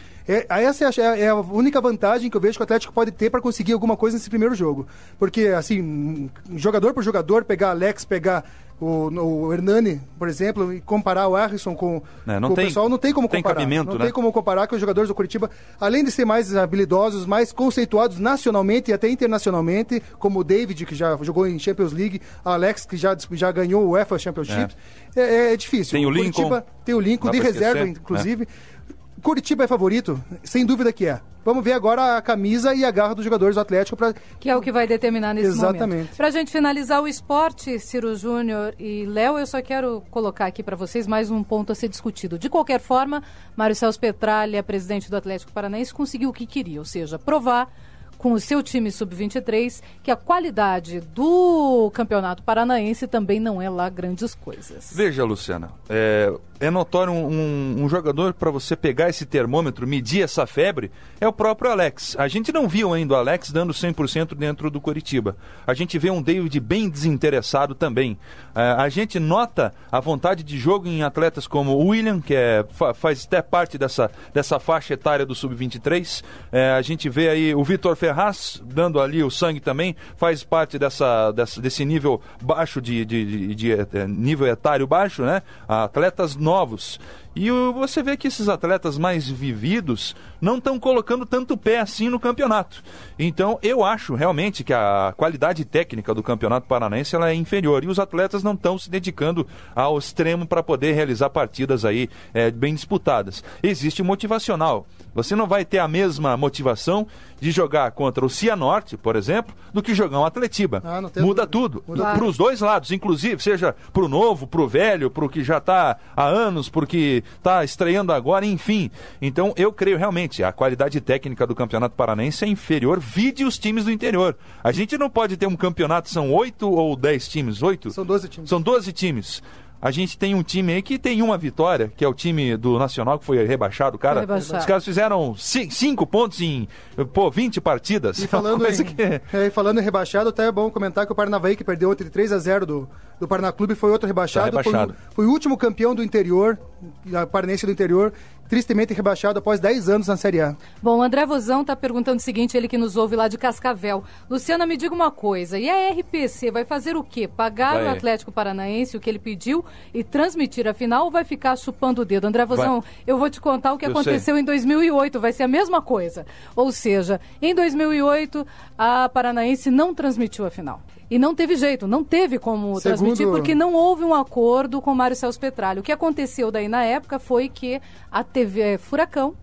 Essa é a única vantagem que eu vejo que o Atlético pode ter para conseguir alguma coisa nesse primeiro jogo. Porque, assim, jogador por jogador, pegar Alex, pegar o Hernani, por exemplo, e comparar o Harrison com o pessoal, não tem como comparar. Não tem como comparar que os jogadores do Coritiba, além de ser mais habilidosos, mais conceituados nacionalmente e até internacionalmente, como o David, que já jogou em Champions League, Alex, que já ganhou o UEFA Championship, é difícil. Tem o Lincoln. Coritiba tem o Lincoln de reserva, inclusive. Coritiba é favorito, sem dúvida que é. Vamos ver agora a camisa e a garra dos jogadores do Atlético. Que é o que vai determinar nesse momento. Exatamente. Para a gente finalizar o esporte, Ciro Júnior e Léo, eu só quero colocar aqui para vocês mais um ponto a ser discutido. De qualquer forma, Mário Celso Petralha, presidente do Atlético Paranaense, conseguiu o que queria, ou seja, provar com o seu time sub-23 que a qualidade do Campeonato Paranaense também não é lá grandes coisas. Veja, Luciana, é notório um jogador, para você pegar esse termômetro, medir essa febre, é o próprio Alex. A gente não viu ainda o Alex dando 100% dentro do Coritiba. A gente vê um David bem desinteressado também. A gente nota a vontade de jogo em atletas como o William, que faz até parte dessa faixa etária do Sub-23. A gente vê aí o Vitor Ferraz dando ali o sangue também, faz parte desse nível baixo, de nível etário baixo, né? Atletas novos. E você vê que esses atletas mais vividos não estão colocando tanto pé assim no campeonato. Então, eu acho realmente que a qualidade técnica do Campeonato Paranaense ela é inferior. E os atletas não estão se dedicando ao extremo para poder realizar partidas aí bem disputadas. Existe motivacional. Você não vai ter a mesma motivação de jogar contra o Cianorte, por exemplo, do que jogar um Atletiba. Muda tudo. Para os dois lados, inclusive, seja para o novo, para o velho, para o que já está há anos, porque está estreando agora, enfim. Então, eu creio realmente, a qualidade técnica do Campeonato Paranaense é inferior, vide os times do interior. A gente não pode ter um campeonato, são 8 ou 10 times? 8? São 12 times. São 12 times. A gente tem um time aí que tem uma vitória, que é o time do Nacional, que foi rebaixado, cara. Os caras fizeram 5 pontos em 20 partidas. E falando em rebaixado, até é bom comentar que o Paranavaí, que perdeu ontem de 3-0 do Paraná Clube, foi outro rebaixado. Foi o último campeão do interior, a Paranense do interior, tristemente rebaixado após 10 anos na Série A. Bom, o André Vozão está perguntando o seguinte, ele que nos ouve lá de Cascavel. Luciana, me diga uma coisa, e a RPC vai fazer o quê? Pagar o Atlético Paranaense o que ele pediu e transmitir a final ou vai ficar chupando o dedo? André Vozão, eu vou te contar o que aconteceu em 2008, vai ser a mesma coisa. Ou seja, em 2008, a Paranaense não transmitiu a final. E não teve jeito, não teve como transmitir, porque não houve um acordo com o Mário Celso Petralha. O que aconteceu daí na época foi que a TV Furacão,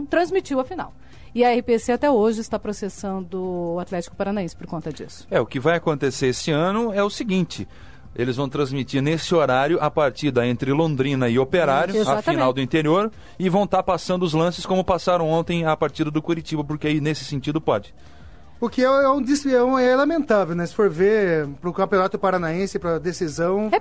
transmitiu a final. E a RPC até hoje está processando o Atlético Paranaense por conta disso. O que vai acontecer esse ano é o seguinte: eles vão transmitir nesse horário a partida entre Londrina e Operário, a final do interior, e vão estar passando os lances como passaram ontem a partida do Coritiba, porque aí nesse sentido pode. O que é lamentável, né? Se for ver para o Campeonato Paranaense, para a decisão. É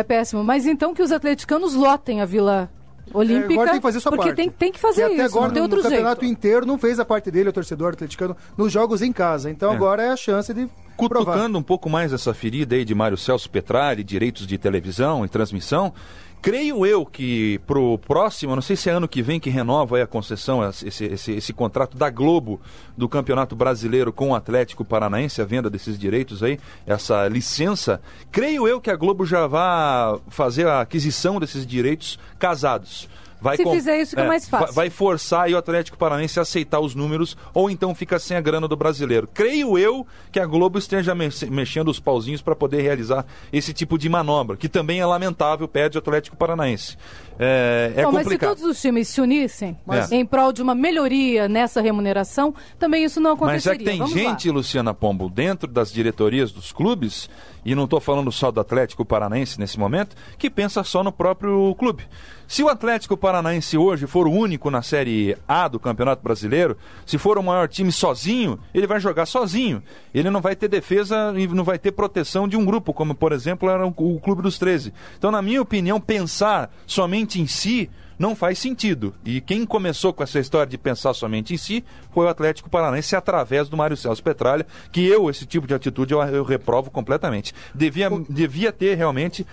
péssimo. Mas então que os atleticanos lotem a Vila Olímpica. Agora tem que fazer sua parte. Porque tem que fazer isso, agora, não tem outro jeito. O campeonato inteiro não fez a parte dele, o torcedor atleticano, nos jogos em casa. Então agora é a chance de cutucando um pouco mais essa ferida aí de Mário Celso Petralha, direitos de televisão e transmissão. Creio eu que pro próximo, não sei se é ano que vem que renova aí a concessão, esse contrato da Globo do Campeonato Brasileiro com o Atlético Paranaense, a venda desses direitos aí, essa licença, creio eu que a Globo já vai fazer a aquisição desses direitos casados. Se fizer isso, fica mais fácil. Vai forçar aí o Atlético Paranaense a aceitar os números, ou então fica sem a grana do brasileiro. Creio eu que a Globo esteja mexendo os pauzinhos para poder realizar esse tipo de manobra, que também é lamentável, pede o Atlético Paranaense. Complicado. Mas se todos os times se unissem em prol de uma melhoria nessa remuneração, também isso não aconteceria. Mas é que tem gente, Luciana Pombo, dentro das diretorias dos clubes, e não estou falando só do Atlético Paranaense nesse momento, que pensa só no próprio clube. Se o Atlético Paranaense hoje for o único na Série A do Campeonato Brasileiro, se for o maior time sozinho, ele vai jogar sozinho. Ele não vai ter defesa e não vai ter proteção de um grupo, como por exemplo era o Clube dos 13. Então, na minha opinião, pensar somente em si não faz sentido. E quem começou com essa história de pensar somente em si foi o Atlético Paranaense através do Mário Celso Petralha, que esse tipo de atitude eu reprovo completamente. Devia ter realmente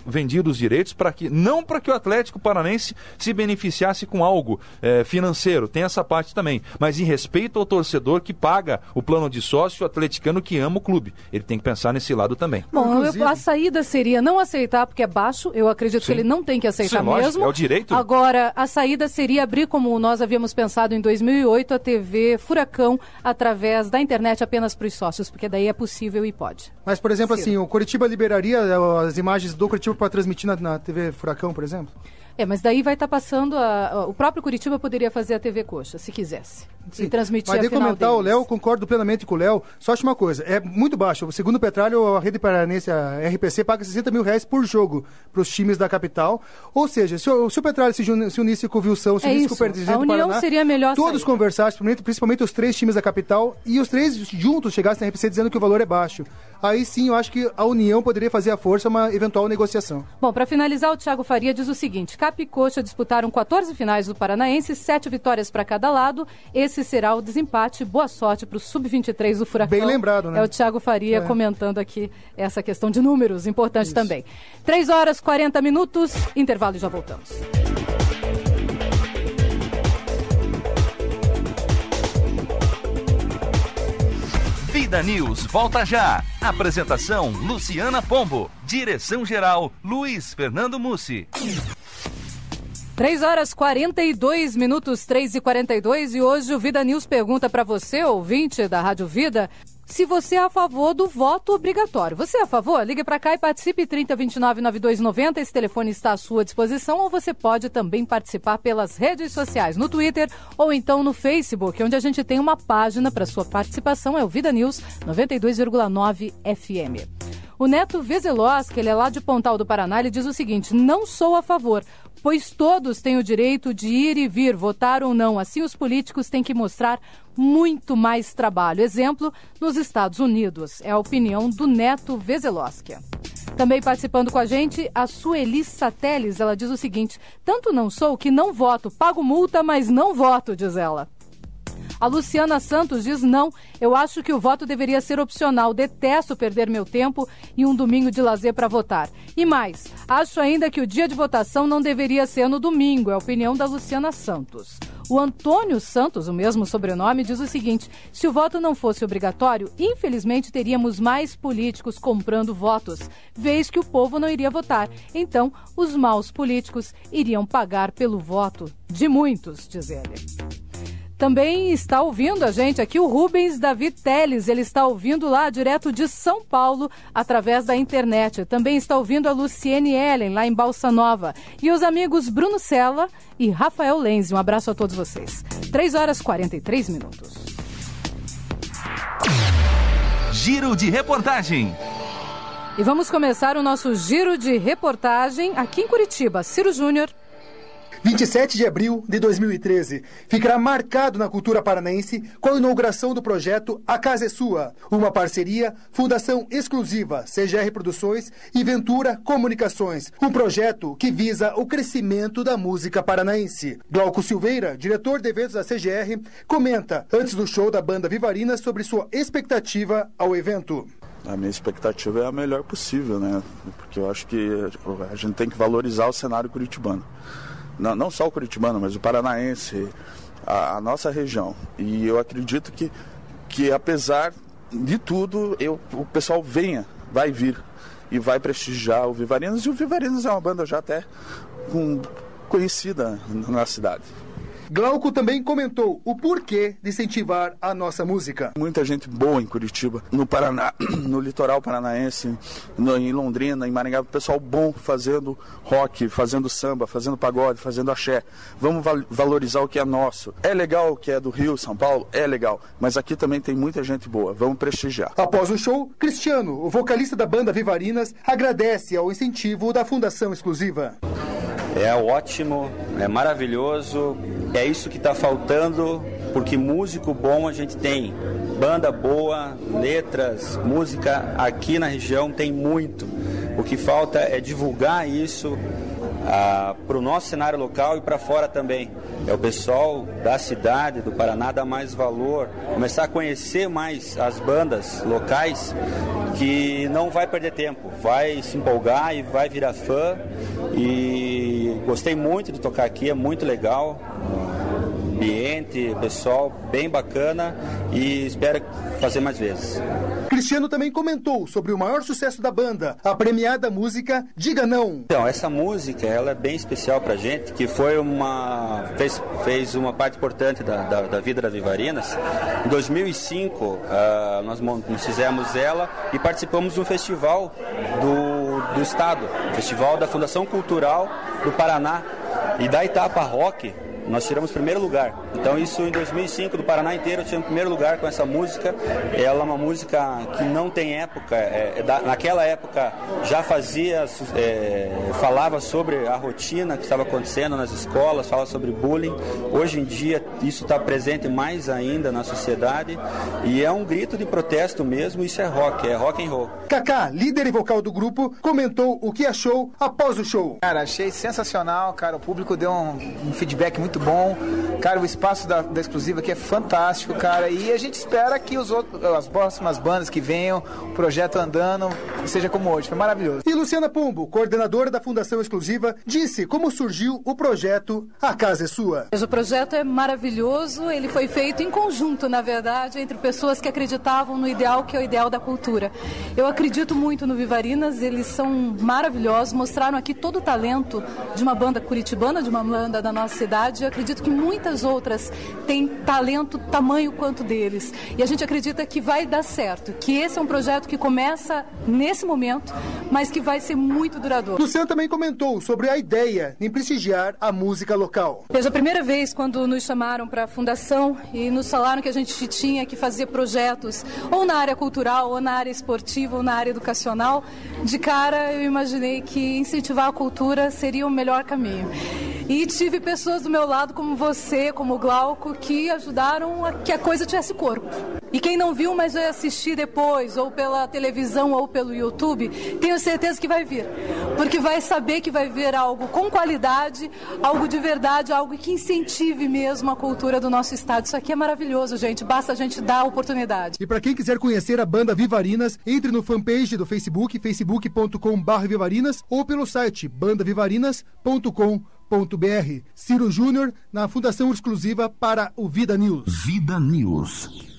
vendido os direitos não para que o Atlético Paranaense se beneficiasse com algo financeiro, tem essa parte também, mas em respeito ao torcedor que paga o plano de sócio, o atleticano que ama o clube. Ele tem que pensar nesse lado também. Bom, a saída seria não aceitar porque é baixo, eu acredito que ele não tem que aceitar mesmo. É o direito. Agora, a saída seria abrir, como nós havíamos pensado em 2008, a TV Furacão através da internet apenas para os sócios, porque daí é possível e pode. Mas, por exemplo, assim, o Coritiba liberaria as imagens do Coritiba para transmitir na TV Furacão, por exemplo? Mas daí vai estar passando o próprio Curitiba poderia fazer a TV Coxa, se quisesse. Sim. E transmitir a final comentar deles. O Léo, concordo plenamente com o Léo. Só acho uma coisa, é muito baixo. Segundo o Petralha, a Rede Paranense, a RPC, paga R$60 mil por jogo para os times da capital. Ou seja, se o Petralha se unisse com o Wilson, se unisse com o presidente do Paraná, seria melhor todos conversassem, principalmente os 3 times da capital, e os 3 juntos chegassem na RPC dizendo que o valor é baixo. Aí sim, eu acho que a União poderia fazer a força uma eventual negociação. Bom, para finalizar, o Thiago Faria diz o seguinte: Cap e Coxa disputaram 14 finais do Paranaense, 7 vitórias para cada lado. Esse será o desempate. Boa sorte para o Sub-23 do Furacão. Bem lembrado, né? É o Thiago Faria comentando aqui essa questão de números, importante também. 3h40, intervalo e já voltamos. Vida News volta já. Apresentação Luciana Pombo. Direção-geral Luiz Fernando Mussi. 3h42, 3h42, e hoje o Vida News pergunta para você, ouvinte da Rádio Vida, se você é a favor do voto obrigatório. Você é a favor? Ligue para cá e participe, 3029-9290, esse telefone está à sua disposição, ou você pode também participar pelas redes sociais, no Twitter ou então no Facebook, onde a gente tem uma página para sua participação, é o Vida News 92,9 FM. O Neto Vezeloski, ele é lá de Pontal do Paraná, ele diz o seguinte: não sou a favor, pois todos têm o direito de ir e vir, votar ou não. Assim, os políticos têm que mostrar muito mais trabalho. Exemplo, nos Estados Unidos. É a opinião do Neto Vezeloski. Também participando com a gente, a Sueli Sateles, ela diz o seguinte: tanto não sou que não voto, pago multa, mas não voto, diz ela. A Luciana Santos diz não, eu acho que o voto deveria ser opcional, detesto perder meu tempo e um domingo de lazer para votar. E mais, acho ainda que o dia de votação não deveria ser no domingo, é a opinião da Luciana Santos. O Antônio Santos, o mesmo sobrenome, diz o seguinte: se o voto não fosse obrigatório, infelizmente teríamos mais políticos comprando votos, vez que o povo não iria votar. Então, os maus políticos iriam pagar pelo voto de muitos, diz ele. Também está ouvindo a gente aqui o Rubens Davi Teles, ele está ouvindo lá direto de São Paulo, através da internet. Também está ouvindo a Luciene Ellen, lá em Balsa Nova. E os amigos Bruno Sella e Rafael Lenzi. Um abraço a todos vocês. 3h43. Giro de reportagem. E vamos começar o nosso giro de reportagem aqui em Curitiba. Ciro Júnior. 27 de abril de 2013 ficará marcado na cultura paranaense com a inauguração do projeto A Casa é Sua, uma parceria Fundação Exclusiva, CGR Produções e Ventura Comunicações, um projeto que visa o crescimento da música paranaense. Glauco Silveira, diretor de eventos da CGR, comenta, antes do show da banda Vivarina, sobre sua expectativa ao evento. A minha expectativa é a melhor possível, né? Porque eu acho que a gente tem que valorizar o cenário curitibano. Não só o curitibano, mas o paranaense, a nossa região. E eu acredito que apesar de tudo, o pessoal vai vir e vai prestigiar o Vivarinas. E o Vivarinas é uma banda já até com conhecida na cidade. Glauco também comentou o porquê de incentivar a nossa música. Muita gente boa em Curitiba, no Paraná, no litoral paranaense, em Londrina, em Maringá, pessoal bom fazendo rock, fazendo samba, fazendo pagode, fazendo axé. Vamos valorizar o que é nosso. É legal o que é do Rio, São Paulo? É legal, mas aqui também tem muita gente boa, vamos prestigiar. Após o show, Cristiano, o vocalista da banda Vivarinas, agradece ao incentivo da Fundação Exclusiva. É ótimo, é maravilhoso, é isso que está faltando, porque músico bom a gente tem, banda boa, letras, música aqui na região tem muito. O que falta é divulgar isso para o nosso cenário local e para fora também. É o pessoal da cidade, do Paraná, dar mais valor, começar a conhecer mais as bandas locais, que não vai perder tempo, vai se empolgar e vai virar fã. E gostei muito de tocar aqui, é muito legal, ambiente, pessoal bem bacana, e espero fazer mais vezes. Cristiano também comentou sobre o maior sucesso da banda, a premiada música Diga Não. Então, essa música, ela é bem especial pra gente, que foi fez uma parte importante da vida da Vivarinas. Em 2005, nós fizemos ela e participamos de um festival do estado, Festival da Fundação Cultural do Paraná, e da etapa rock nós tiramos primeiro lugar. Então isso em 2005, do Paraná inteiro, tiramos primeiro lugar com essa música. Ela é uma música que não tem época, naquela época já falava sobre a rotina que estava acontecendo nas escolas, falava sobre bullying. Hoje em dia isso está presente mais ainda na sociedade e é um grito de protesto mesmo. Isso é rock and roll. Kaká, líder e vocal do grupo, comentou o que achou após o show. Cara, achei sensacional, cara, o público deu um feedback muito bom, cara, o espaço da Exclusiva aqui é fantástico, cara, e a gente espera que as próximas bandas que venham, o projeto andando, seja como hoje, foi maravilhoso. E Luciana Pombo, coordenadora da Fundação Exclusiva, disse como surgiu o projeto A Casa é Sua. O projeto é maravilhoso, ele foi feito em conjunto, na verdade, entre pessoas que acreditavam no ideal que é o ideal da cultura. Eu acredito muito no Vivarinas, eles são maravilhosos, mostraram aqui todo o talento de uma banda curitibana, de uma banda da nossa cidade. Eu acredito que muitas outras têm talento tamanho quanto deles. E a gente acredita que vai dar certo, que esse é um projeto que começa nesse momento, mas que vai ser muito duradouro. Luciano também comentou sobre a ideia em prestigiar a música local. Desde a primeira vez, quando nos chamaram para a fundação e nos falaram que a gente tinha que fazer projetos ou na área cultural, ou na área esportiva, ou na área educacional, de cara eu imaginei que incentivar a cultura seria o melhor caminho. E tive pessoas do meu lado, como você, como o Glauco, que ajudaram a que a coisa tivesse corpo. E quem não viu, mas vai assistir depois, ou pela televisão, ou pelo YouTube, tenho certeza que vai vir. Porque vai saber que vai ver algo com qualidade, algo de verdade, algo que incentive mesmo a cultura do nosso estado. Isso aqui é maravilhoso, gente. Basta a gente dar a oportunidade. E para quem quiser conhecer a banda Vivarinas, entre no fanpage do Facebook, facebook.com/Vivarinas, ou pelo site bandavivarinas.com.br. Ciro Júnior, na Fundação Exclusiva para o Vida News. Vida News.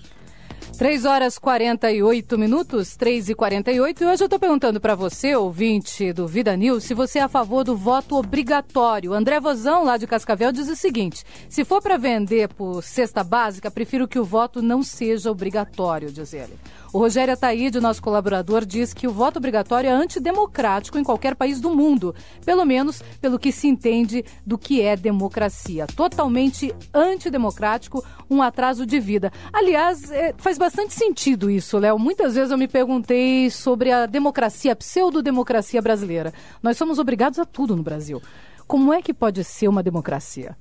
3h48, 3h48, e hoje eu estou perguntando para você, ouvinte do Vida News, se você é a favor do voto obrigatório. André Vozão, lá de Cascavel, diz o seguinte: se for para vender por cesta básica, prefiro que o voto não seja obrigatório, diz ele. O Rogério Ataíde, nosso colaborador, diz que o voto obrigatório é antidemocrático em qualquer país do mundo, pelo menos pelo que se entende do que é democracia. Totalmente antidemocrático, um atraso de vida. Aliás, faz bastante sentido isso, Léo. Muitas vezes eu me perguntei sobre a democracia, a pseudodemocracia brasileira. Nós somos obrigados a tudo no Brasil. Como é que pode ser uma democracia?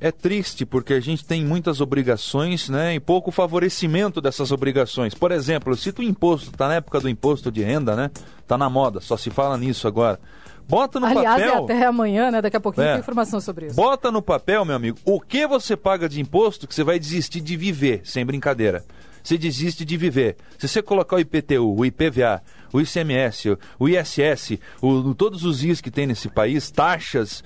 É triste porque a gente tem muitas obrigações, né, e pouco favorecimento dessas obrigações. Por exemplo, eu cito o imposto, tá na época do imposto de renda, né? Tá na moda, só se fala nisso agora. Bota no papel... Aliás, até amanhã, né? Daqui a pouquinho tem informação sobre isso. Bota no papel, meu amigo, o que você paga de imposto que você vai desistir de viver, sem brincadeira. Você desiste de viver. Se você colocar o IPTU, o IPVA, o ICMS, o ISS, todos os IS que tem nesse país, taxas...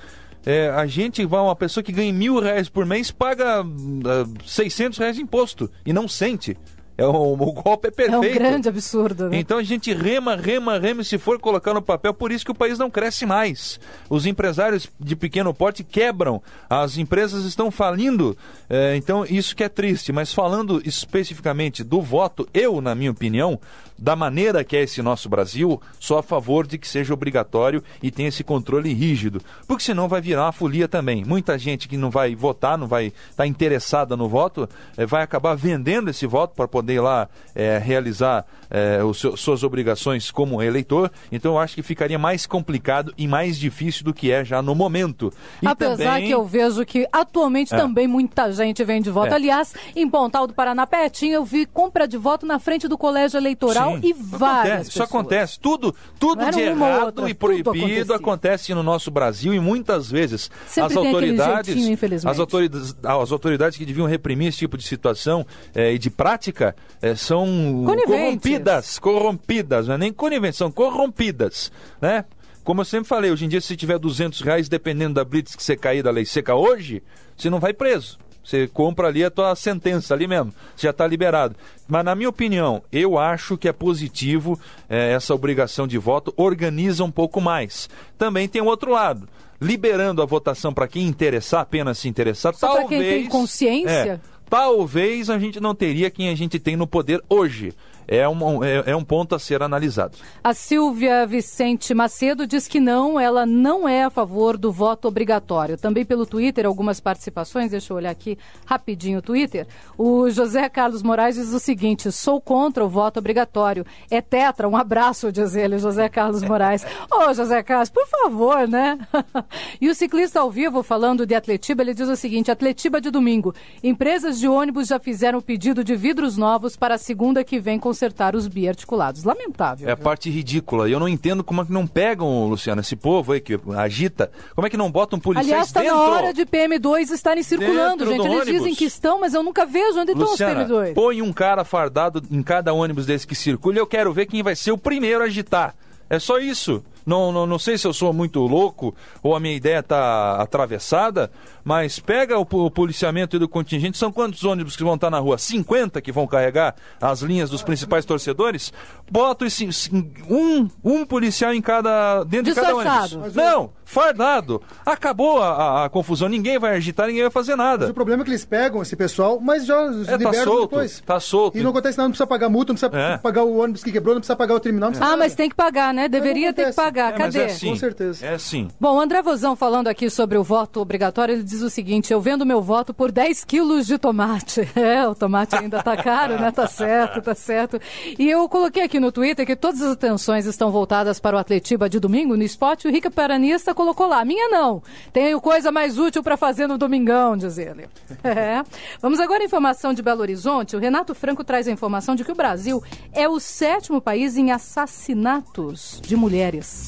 a gente vai, uma pessoa que ganha R$1.000 por mês paga R$600 de imposto e não sente. O golpe é perfeito. É um grande absurdo, né? Então a gente rema, e se for colocar no papel, por isso que o país não cresce mais. Os empresários de pequeno porte quebram, as empresas estão falindo, então isso que é triste. Mas falando especificamente do voto, eu, na minha opinião, da maneira que é esse nosso Brasil, sou a favor de que seja obrigatório e tenha esse controle rígido, porque senão vai virar uma folia também. Muita gente que não vai votar, não vai estar interessada no voto, vai acabar vendendo esse voto para poder ir lá realizar suas obrigações como eleitor. Então eu acho que ficaria mais complicado e mais difícil do que é já no momento. E apesar também... que eu vejo que atualmente também muita gente vende voto. Aliás, em Pontal do Paraná, pertinho, eu vi compra de voto na frente do colégio eleitoral. Sim, e várias isso acontece. Tudo de errado e proibido acontece no nosso Brasil, e muitas vezes as autoridades que deviam reprimir esse tipo de situação e de prática são corrompidas, não é nem coniventes, são corrompidas, né? Como eu sempre falei, hoje em dia, se tiver R$200, dependendo da blitz que você cair da lei seca hoje, você não vai preso. Você compra ali a tua sentença ali mesmo, você já está liberado. Mas na minha opinião, eu acho que é positivo essa obrigação de voto, organiza um pouco mais. Também tem o outro lado, liberando a votação para quem interessar, apenas se interessar, só talvez... para quem tem consciência? Talvez a gente não teria quem a gente tem no poder hoje. É um ponto a ser analisado. A Silvia Vicente Macedo diz que não, ela não é a favor do voto obrigatório. Também pelo Twitter, algumas participações, deixa eu olhar aqui rapidinho o Twitter. O José Carlos Moraes diz o seguinte: sou contra o voto obrigatório. É tetra, um abraço, diz ele, José Carlos Moraes. Ô, José Carlos, por favor, né? E o ciclista ao vivo, falando de Atletiba, ele diz o seguinte: Atletiba de domingo. Empresas de ônibus já fizeram o pedido de vidros novos para a segunda que vem consertar os biarticulados. Lamentável. É a parte ridícula. E eu não entendo como é que não pegam, Luciano, esse povo aí que agita. Como é que não botam policiais dentro? Aliás, está na hora de PM2 estarem circulando, gente. Eles ônibus. Dizem que estão, mas eu nunca vejo onde estão os PM2. Põe um cara fardado em cada ônibus desse que circula e eu quero ver quem vai ser o primeiro a agitar. É só isso. Não sei se eu sou muito louco ou a minha ideia está atravessada, mas pega o policiamento do contingente. São quantos ônibus que vão estar na rua? 50 que vão carregar as linhas dos principais torcedores? Bota um policial dentro de cada ônibus. Não, fardado. Acabou a confusão. Ninguém vai agitar, ninguém vai fazer nada. Mas o problema é que eles pegam esse pessoal, mas já liberam depois. Tá solto. E não acontece nada, não precisa pagar multa, não precisa pagar o ônibus que quebrou, não precisa pagar o terminal. Mas tem que pagar, né? Deveria ter que pagar. Cadê? Mas é assim, com certeza. É assim. Bom, André Vozão, falando aqui sobre o voto obrigatório, ele diz o seguinte: eu vendo meu voto por 10 quilos de tomate. O tomate ainda tá caro, né? Tá certo. E eu coloquei aqui no Twitter que todas as atenções estão voltadas para o Atletiba de domingo no esporte. O Rica Paranista colocou lá: minha não. Tenho coisa mais útil para fazer no domingão, diz ele. Vamos agora à informação de Belo Horizonte. O Renato Franco traz a informação de que o Brasil é o 7º país em assassinatos de mulheres.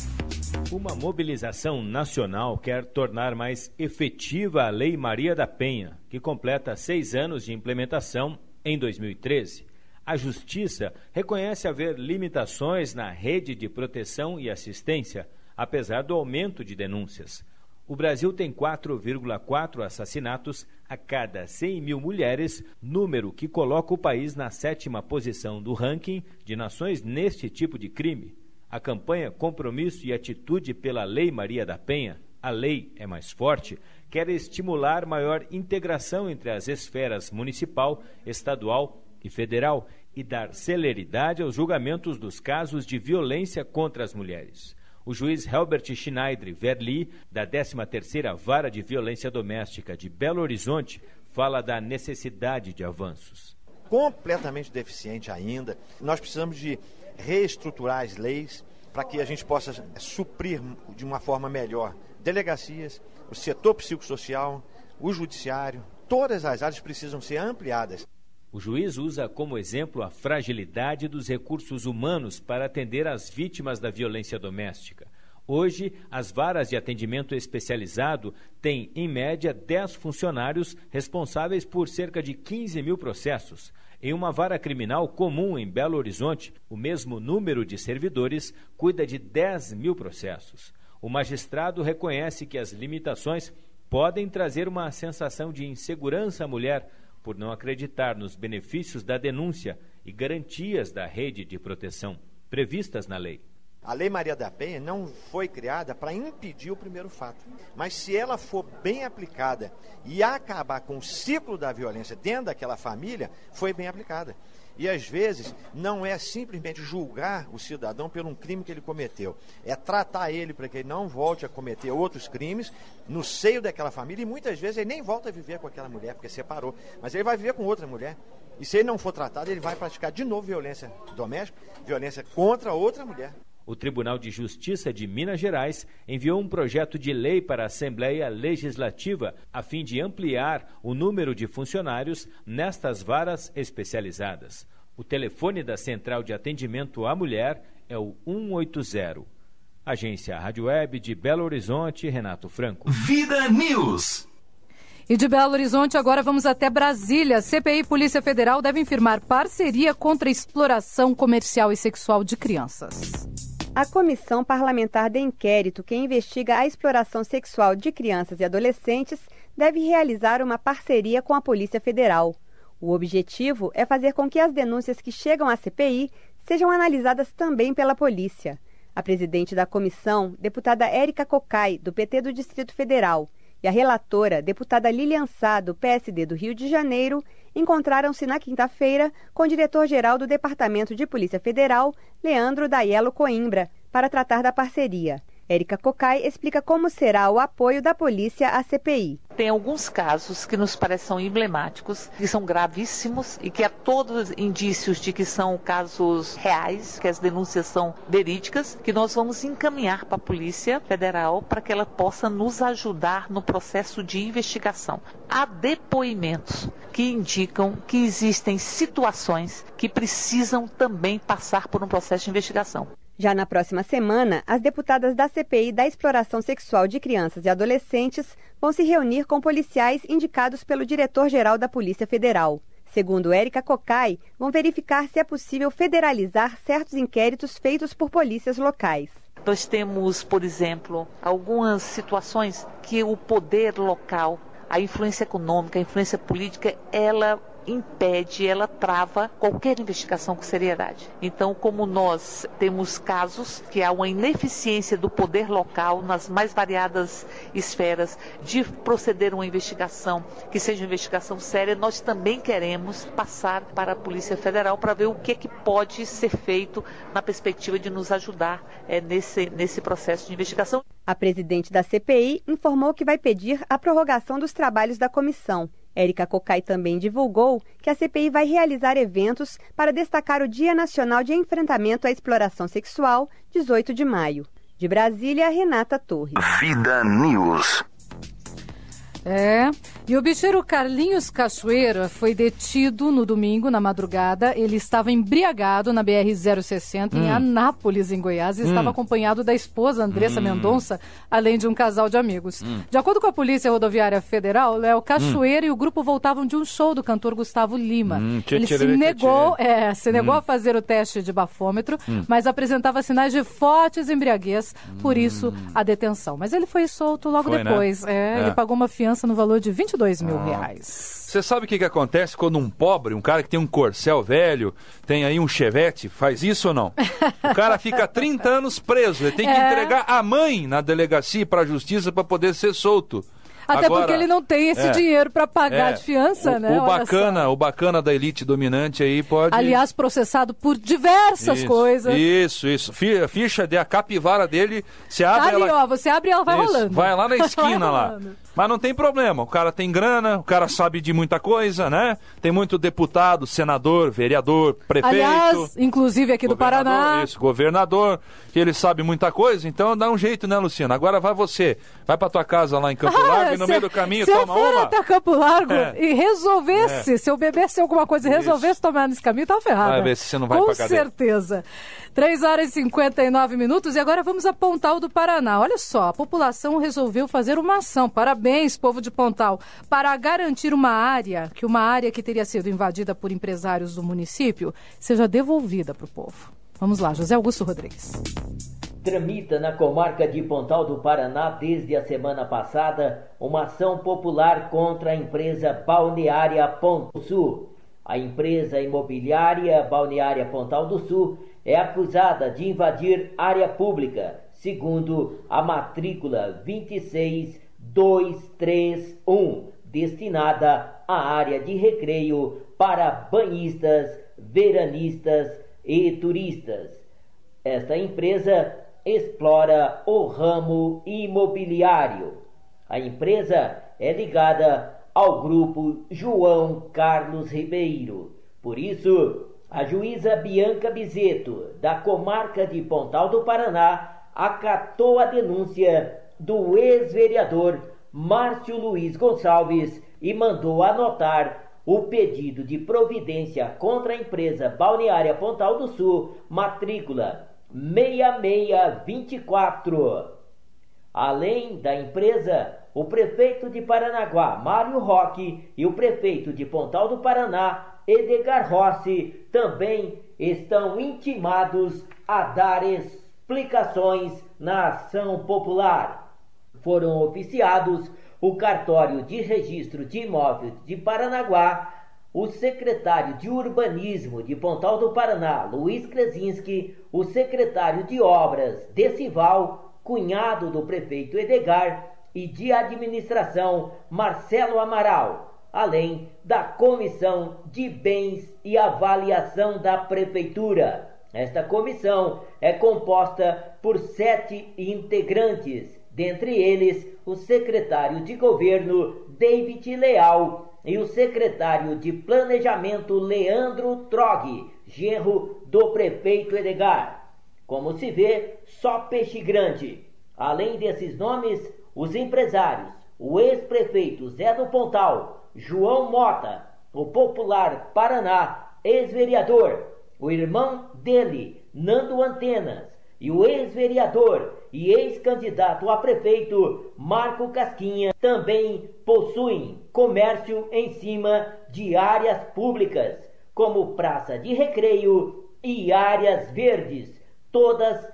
Uma mobilização nacional quer tornar mais efetiva a Lei Maria da Penha, que completa 6 anos de implementação em 2013. A Justiça reconhece haver limitações na rede de proteção e assistência, apesar do aumento de denúncias. O Brasil tem 4,4 assassinatos a cada 100 mil mulheres, número que coloca o país na 7ª posição do ranking de nações neste tipo de crime. A campanha Compromisso e Atitude pela Lei Maria da Penha, a lei é mais forte, quer estimular maior integração entre as esferas municipal, estadual e federal e dar celeridade aos julgamentos dos casos de violência contra as mulheres. O juiz Helbert Schneider Verli, da 13ª Vara de Violência Doméstica de Belo Horizonte, fala da necessidade de avanços. Completamente deficiente ainda. Nós precisamos de reestruturar as leis para que a gente possa suprir de uma forma melhor delegacias, o setor psicossocial, o judiciário, todas as áreas precisam ser ampliadas. O juiz usa como exemplo a fragilidade dos recursos humanos para atender as vítimas da violência doméstica. Hoje, as varas de atendimento especializado têm, em média, 10 funcionários responsáveis por cerca de 15 mil processos. Em uma vara criminal comum em Belo Horizonte, o mesmo número de servidores cuida de 10 mil processos. O magistrado reconhece que as limitações podem trazer uma sensação de insegurança à mulher por não acreditar nos benefícios da denúncia e garantias da rede de proteção previstas na lei. A Lei Maria da Penha não foi criada para impedir o primeiro fato. Mas se ela for bem aplicada e acabar com o ciclo da violência dentro daquela família, foi bem aplicada. E às vezes não é simplesmente julgar o cidadão por um crime que ele cometeu. É tratar ele para que ele não volte a cometer outros crimes no seio daquela família. E muitas vezes ele nem volta a viver com aquela mulher, porque separou. Mas ele vai viver com outra mulher. E se ele não for tratado, ele vai praticar de novo violência doméstica, violência contra outra mulher. O Tribunal de Justiça de Minas Gerais enviou um projeto de lei para a Assembleia Legislativa a fim de ampliar o número de funcionários nestas varas especializadas. O telefone da Central de Atendimento à Mulher é o 180. Agência Rádio Web de Belo Horizonte, Renato Franco. Vida News. E de Belo Horizonte, agora vamos até Brasília. CPI e Polícia Federal devem firmar parceria contra a exploração comercial e sexual de crianças. A Comissão Parlamentar de Inquérito, que investiga a exploração sexual de crianças e adolescentes, deve realizar uma parceria com a Polícia Federal. O objetivo é fazer com que as denúncias que chegam à CPI sejam analisadas também pela polícia. A presidente da comissão, deputada Érica Cocai, do PT do Distrito Federal, e a relatora, deputada Lilian Sá, do PSD do Rio de Janeiro, encontraram-se na quinta-feira com o diretor-geral do Departamento de Polícia Federal, Leandro Daiello Coimbra, para tratar da parceria. Érica Cocai explica como será o apoio da polícia à CPI. Tem alguns casos que nos parecem emblemáticos, que são gravíssimos e que há todos indícios de que são casos reais, que as denúncias são verídicas, que nós vamos encaminhar para a Polícia Federal para que ela possa nos ajudar no processo de investigação. Há depoimentos que indicam que existem situações que precisam também passar por um processo de investigação. Já na próxima semana, as deputadas da CPI da exploração sexual de crianças e adolescentes vão se reunir com policiais indicados pelo diretor-geral da Polícia Federal. Segundo Érica Cocai, vão verificar se é possível federalizar certos inquéritos feitos por polícias locais. Nós temos, por exemplo, algumas situações que o poder local, a influência econômica, a influência política, ela impede, ela trava qualquer investigação com seriedade. Então, como nós temos casos que há uma ineficiência do poder local nas mais variadas esferas de proceder uma investigação que seja uma investigação séria, nós também queremos passar para a Polícia Federal para ver o que pode ser feito na perspectiva de nos ajudar nesse processo de investigação. A presidente da CPI informou que vai pedir a prorrogação dos trabalhos da comissão. Érica Cocai também divulgou que a CPI vai realizar eventos para destacar o Dia Nacional de Enfrentamento à Exploração Sexual, 18 de maio. De Brasília, Renata Torres. Vida News. E o bicheiro Carlinhos Cachoeira foi detido no domingo, na madrugada. Ele estava embriagado na BR-060 em Anápolis, em Goiás, e estava acompanhado da esposa Andressa Mendonça, além de um casal de amigos. De acordo com a Polícia Rodoviária Federal, Léo Cachoeira e o grupo voltavam de um show do cantor Gustavo Lima. Ele se negou a fazer o teste de bafômetro, mas apresentava sinais de fortes embriaguez, por isso a detenção. Mas ele foi solto logo depois. Né? Ele pagou uma fiança no valor de R$22 mil. Você sabe o que acontece quando um pobre, um cara que tem um Corcel velho, tem aí um Chevette, faz isso ou não? O cara fica 30 anos preso, ele tem que entregar a mãe na delegacia para a justiça para poder ser solto. Até agora, porque ele não tem esse dinheiro para pagar de fiança, né? O bacana da elite dominante aí pode... Aliás, processado por diversas coisas. Isso. Ficha a capivara dele, você abre você abre e ela vai rolando. Vai lá na esquina lá. Mas não tem problema, o cara tem grana, o cara sabe de muita coisa, né? Tem muito deputado, senador, vereador, prefeito. Aliás, inclusive aqui do Paraná. Isso, governador, que ele sabe muita coisa, então dá um jeito, né, Luciana? Agora vai pra tua casa lá em Campo Largo e no meio do caminho toma uma. Se for até Campo Largo e resolvesse, se eu bebesse alguma coisa e resolvesse tomar nesse caminho, tá ferrado. Vai ver se você não vai pra cadeia. Com certeza. 3h59 e agora vamos a Pontal do Paraná. Olha só, a população resolveu fazer uma ação. Parabéns, povo de Pontal, para garantir uma área que teria sido invadida por empresários do município seja devolvida para o povo. Vamos lá, José Augusto Rodrigues. Tramita na comarca de Pontal do Paraná desde a semana passada uma ação popular contra a empresa balneária Ponto Sul. A empresa imobiliária Balneária Pontal do Sul é acusada de invadir área pública, segundo a matrícula 26231, destinada à área de recreio para banhistas, veranistas e turistas. Esta empresa explora o ramo imobiliário. A empresa é ligada ao grupo João Carlos Ribeiro. Por isso, a juíza Bianca Bizeto, da comarca de Pontal do Paraná, acatou a denúncia do ex-vereador Márcio Luiz Gonçalves e mandou anotar o pedido de providência contra a empresa Balneária Pontal do Sul, matrícula 6624. Além da empresa, o prefeito de Paranaguá, Mário Roque, e o prefeito de Pontal do Paraná, Edgar Rossi, também estão intimados a dar explicações na ação popular. Foram oficiados o cartório de registro de imóveis de Paranaguá, o secretário de urbanismo de Pontal do Paraná, Luiz Kresinski, o secretário de obras, Decival, cunhado do prefeito Edgar, e de administração, Marcelo Amaral, além da comissão de bens e avaliação da prefeitura. Esta comissão é composta por 7 integrantes, dentre eles o secretário de governo David Leal e o secretário de planejamento Leandro Trog, genro do prefeito Edgar. Como se vê, só peixe grande. Além desses nomes, os empresários, o ex-prefeito Zé do Pontal, João Mota, o popular Paraná, ex-vereador, o irmão dele, Nando Antenas, e o ex-vereador e ex-candidato a prefeito, Marco Casquinha, também possuem comércio em cima de áreas públicas, como praça de recreio e áreas verdes, todas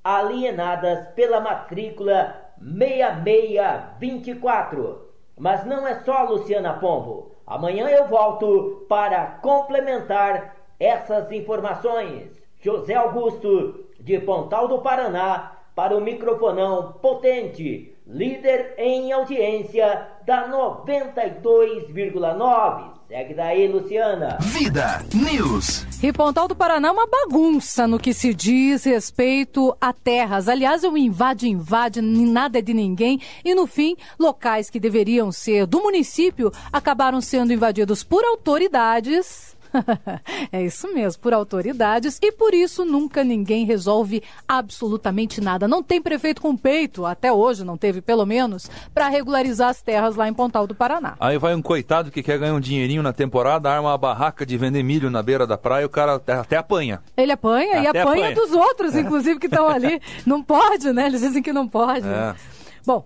alienadas pela matrícula 6624. Mas não é só, Luciana Pombo. Amanhã eu volto para complementar essas informações. José Augusto, de Pontal do Paraná, para o microfonão potente, líder em audiência da 92,9. Segue daí, Luciana. Vida News. E Pontal do Paraná é uma bagunça no que se diz respeito a terras. Aliás, é um invade, nada é de ninguém. E no fim, locais que deveriam ser do município acabaram sendo invadidos por autoridades. É isso mesmo, por autoridades, e por isso nunca ninguém resolve absolutamente nada. Não tem prefeito com peito, até hoje não teve, pelo menos, para regularizar as terras lá em Pontal do Paraná. Aí vai um coitado que quer ganhar um dinheirinho na temporada, arma uma barraca de vender milho na beira da praia, o cara até apanha. Ele apanha e apanha dos outros, inclusive, que estão ali. Não pode, né? Eles dizem que não pode. Bom,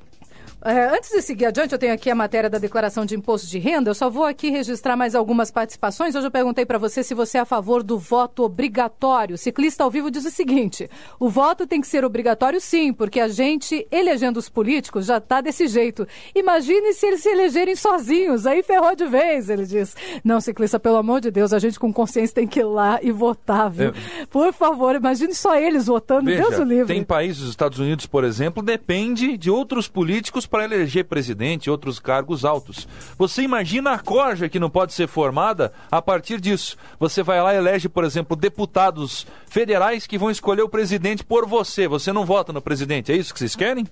antes de seguir adiante, eu tenho aqui a matéria da declaração de imposto de renda. Eu só vou aqui registrar mais algumas participações. Hoje eu perguntei para você se você é a favor do voto obrigatório. O Ciclista ao Vivo diz o seguinte: o voto tem que ser obrigatório sim, porque a gente, elegendo os políticos, já está desse jeito. Imagine se eles se elegerem sozinhos, aí ferrou de vez, ele diz. Não, Ciclista, pelo amor de Deus, a gente com consciência tem que ir lá e votar, viu? Por favor, imagine só eles votando, Veja, Deus o livre. Tem países, os Estados Unidos, por exemplo, depende de outros políticos para eleger presidente e outros cargos altos. Você imagina a corja que não pode ser formada a partir disso. Você vai lá e elege, por exemplo, deputados federais que vão escolher o presidente por você. Você não vota no presidente, é isso que vocês querem?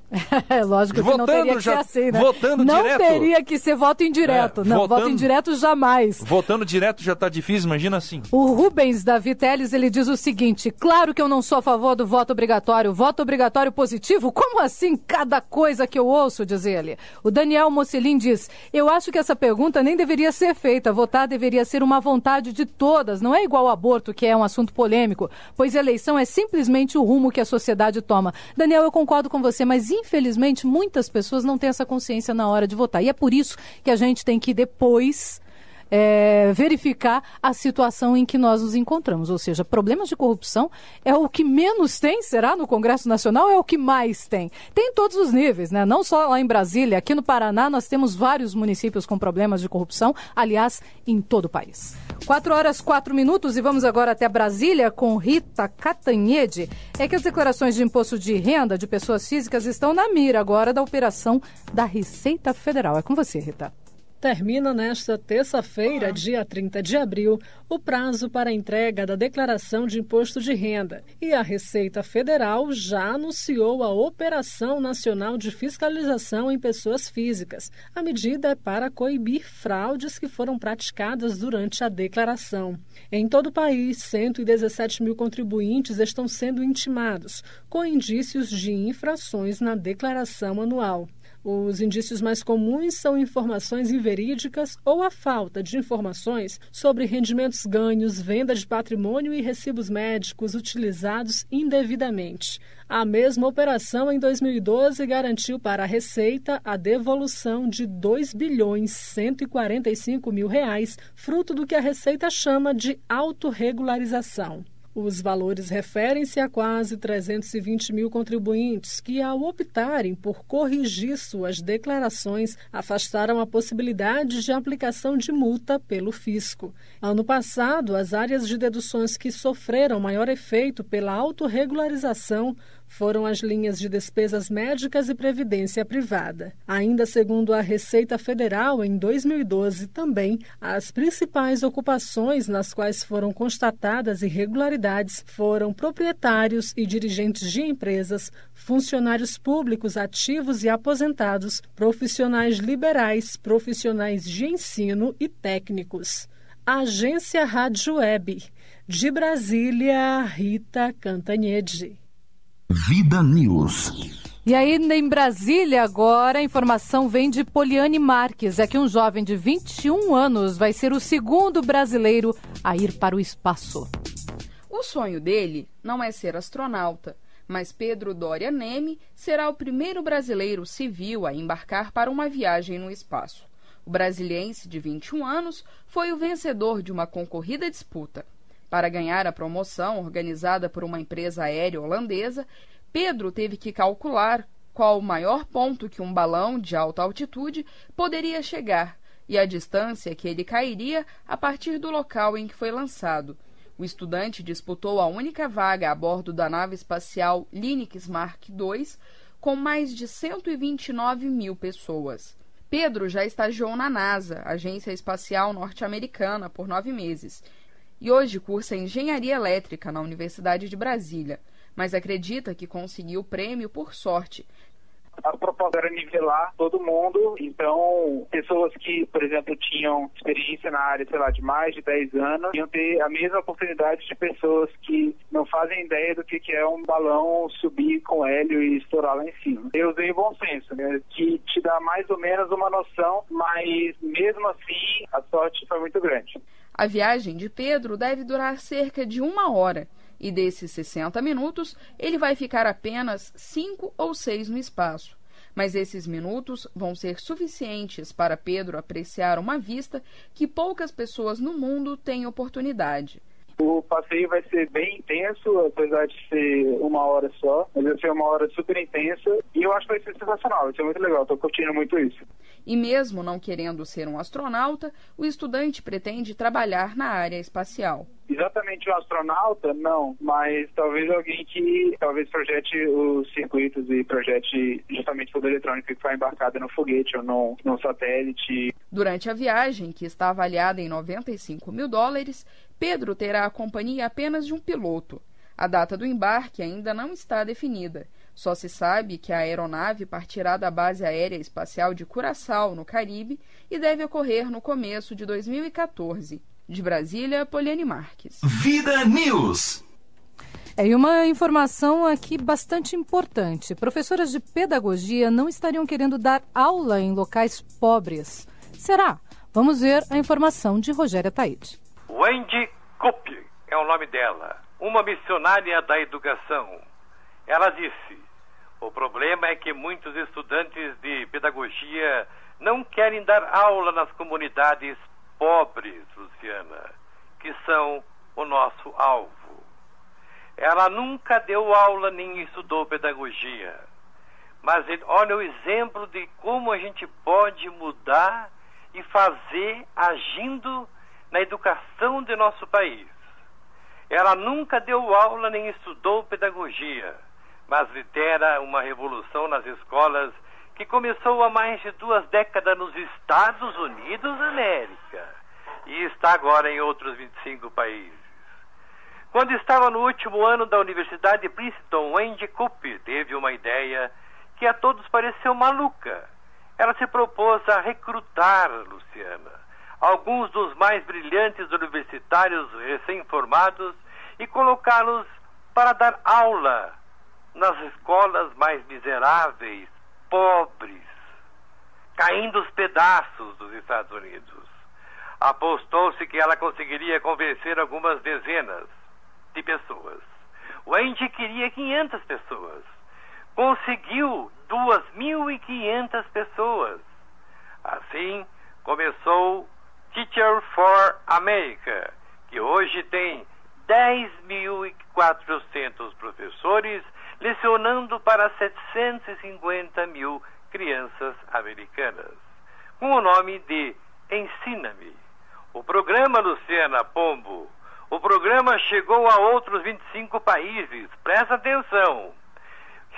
É lógico que não teria que ser assim, né? Votando não direto. Não teria que ser voto indireto. Não, voto indireto jamais. Votando direto já está difícil, imagina assim. O Rubens Davi Teles, ele diz o seguinte: claro que eu não sou a favor do voto obrigatório. Voto obrigatório positivo? Como assim? Cada coisa que eu ouço, diz ele. O Daniel Mocelin diz: eu acho que essa pergunta nem deveria ser feita. Votar deveria ser uma vontade de todas. Não é igual ao aborto, que é um assunto polêmico, pois eleição é simplesmente o rumo que a sociedade toma. Daniel, eu concordo com você, mas infelizmente muitas pessoas não têm essa consciência na hora de votar. E é por isso que a gente tem que depois verificar a situação em que nós nos encontramos. Ou seja, problemas de corrupção é o que menos tem, será, no Congresso Nacional? É o que mais tem? Tem em todos os níveis, né? Não só lá em Brasília, aqui no Paraná nós temos vários municípios com problemas de corrupção, aliás, em todo o país. 4h04 e vamos agora até Brasília com Rita Catanhede. É que as declarações de imposto de renda de pessoas físicas estão na mira agora da operação da Receita Federal. É com você, Rita. Termina nesta terça-feira, dia 30 de abril, o prazo para a entrega da declaração de imposto de renda. E a Receita Federal já anunciou a Operação Nacional de Fiscalização em Pessoas Físicas. A medida é para coibir fraudes que foram praticadas durante a declaração. Em todo o país, 117 mil contribuintes estão sendo intimados, com indícios de infrações na declaração anual. Os indícios mais comuns são informações inverídicas ou a falta de informações sobre rendimentos ganhos, venda de patrimônio e recibos médicos utilizados indevidamente. A mesma operação em 2012 garantiu para a Receita a devolução de R$ 2.145.000, fruto do que a Receita chama de autorregularização. Os valores referem-se a quase 320 mil contribuintes que, ao optarem por corrigir suas declarações, afastaram a possibilidade de aplicação de multa pelo fisco. Ano passado, as áreas de deduções que sofreram maior efeito pela autorregularização foram as linhas de despesas médicas e previdência privada. Ainda segundo a Receita Federal, em 2012 também, as principais ocupações nas quais foram constatadas irregularidades foram proprietários e dirigentes de empresas, funcionários públicos ativos e aposentados, profissionais liberais, profissionais de ensino e técnicos. Agência Rádio Web. De Brasília, Rita Catanhede. Vida News. E aí, em Brasília, agora, a informação vem de Poliane Marques. É que um jovem de 21 anos vai ser o segundo brasileiro a ir para o espaço. O sonho dele não é ser astronauta, mas Pedro Doria Neme será o primeiro brasileiro civil a embarcar para uma viagem no espaço. O brasiliense de 21 anos foi o vencedor de uma concorrida disputa. Para ganhar a promoção organizada por uma empresa aérea holandesa, Pedro teve que calcular qual o maior ponto que um balão de alta altitude poderia chegar e a distância que ele cairia a partir do local em que foi lançado. O estudante disputou a única vaga a bordo da nave espacial Lynx Mark II com mais de 129 mil pessoas. Pedro já estagiou na NASA, agência espacial norte-americana, por 9 meses. E hoje cursa Engenharia Elétrica na Universidade de Brasília, mas acredita que conseguiu o prêmio por sorte. A proposta era nivelar todo mundo, então pessoas que, por exemplo, tinham experiência na área, sei lá, de mais de 10 anos, iam ter a mesma oportunidade de pessoas que não fazem ideia do que é um balão subir com hélio e estourar lá em cima. Eu usei bom senso, né, que te dá mais ou menos uma noção, mas mesmo assim a sorte foi muito grande. A viagem de Pedro deve durar cerca de 1 hora, e desses 60 minutos, ele vai ficar apenas 5 ou 6 no espaço. Mas esses minutos vão ser suficientes para Pedro apreciar uma vista que poucas pessoas no mundo têm oportunidade. O passeio vai ser bem intenso, apesar de ser 1 hora só, mas vai ser 1 hora super intensa e eu acho que vai ser sensacional, vai ser muito legal, estou curtindo muito isso. E mesmo não querendo ser um astronauta, o estudante pretende trabalhar na área espacial. Exatamente um astronauta, não, mas talvez alguém que talvez projete os circuitos e projete justamente toda a eletrônica que vai embarcada no foguete ou no satélite. Durante a viagem, que está avaliada em $95 mil, Pedro terá a companhia apenas de um piloto. A data do embarque ainda não está definida. Só se sabe que a aeronave partirá da Base Aérea Espacial de Curaçao, no Caribe, e deve ocorrer no começo de 2014. De Brasília, Poliane Marques. Vida News. E uma informação aqui bastante importante. Professoras de pedagogia não estariam querendo dar aula em locais pobres. Será? Vamos ver a informação de Rogéria Taide. Wendy Kopp é o nome dela, uma missionária da educação. Ela disse: o problema é que muitos estudantes de pedagogia não querem dar aula nas comunidades pobres, Luciana, que são o nosso alvo. Ela nunca deu aula nem estudou pedagogia. Mas olha o exemplo de como a gente pode mudar e fazer agindo na educação de nosso país. Ela nunca deu aula nem estudou pedagogia, mas lidera uma revolução nas escolas que começou há mais de 2 décadas nos Estados Unidos da América e está agora em outros 25 países. Quando estava no último ano da Universidade de Princeton, Wendy Cooper teve uma ideia que a todos pareceu maluca. Ela se propôs a recrutar, Luciana, alguns dos mais brilhantes universitários recém-formados e colocá-los para dar aula nas escolas mais miseráveis, pobres, caindo aos pedaços dos Estados Unidos. Apostou-se que ela conseguiria convencer algumas dezenas de pessoas. Wendy queria 500 pessoas. Conseguiu 2.500 pessoas. Assim, começou Teacher for America, que hoje tem 10.400 professores lecionando para 750 mil crianças americanas, com o nome de Ensina-me. O programa, Luciana Pombo, o programa chegou a outros 25 países, presta atenção.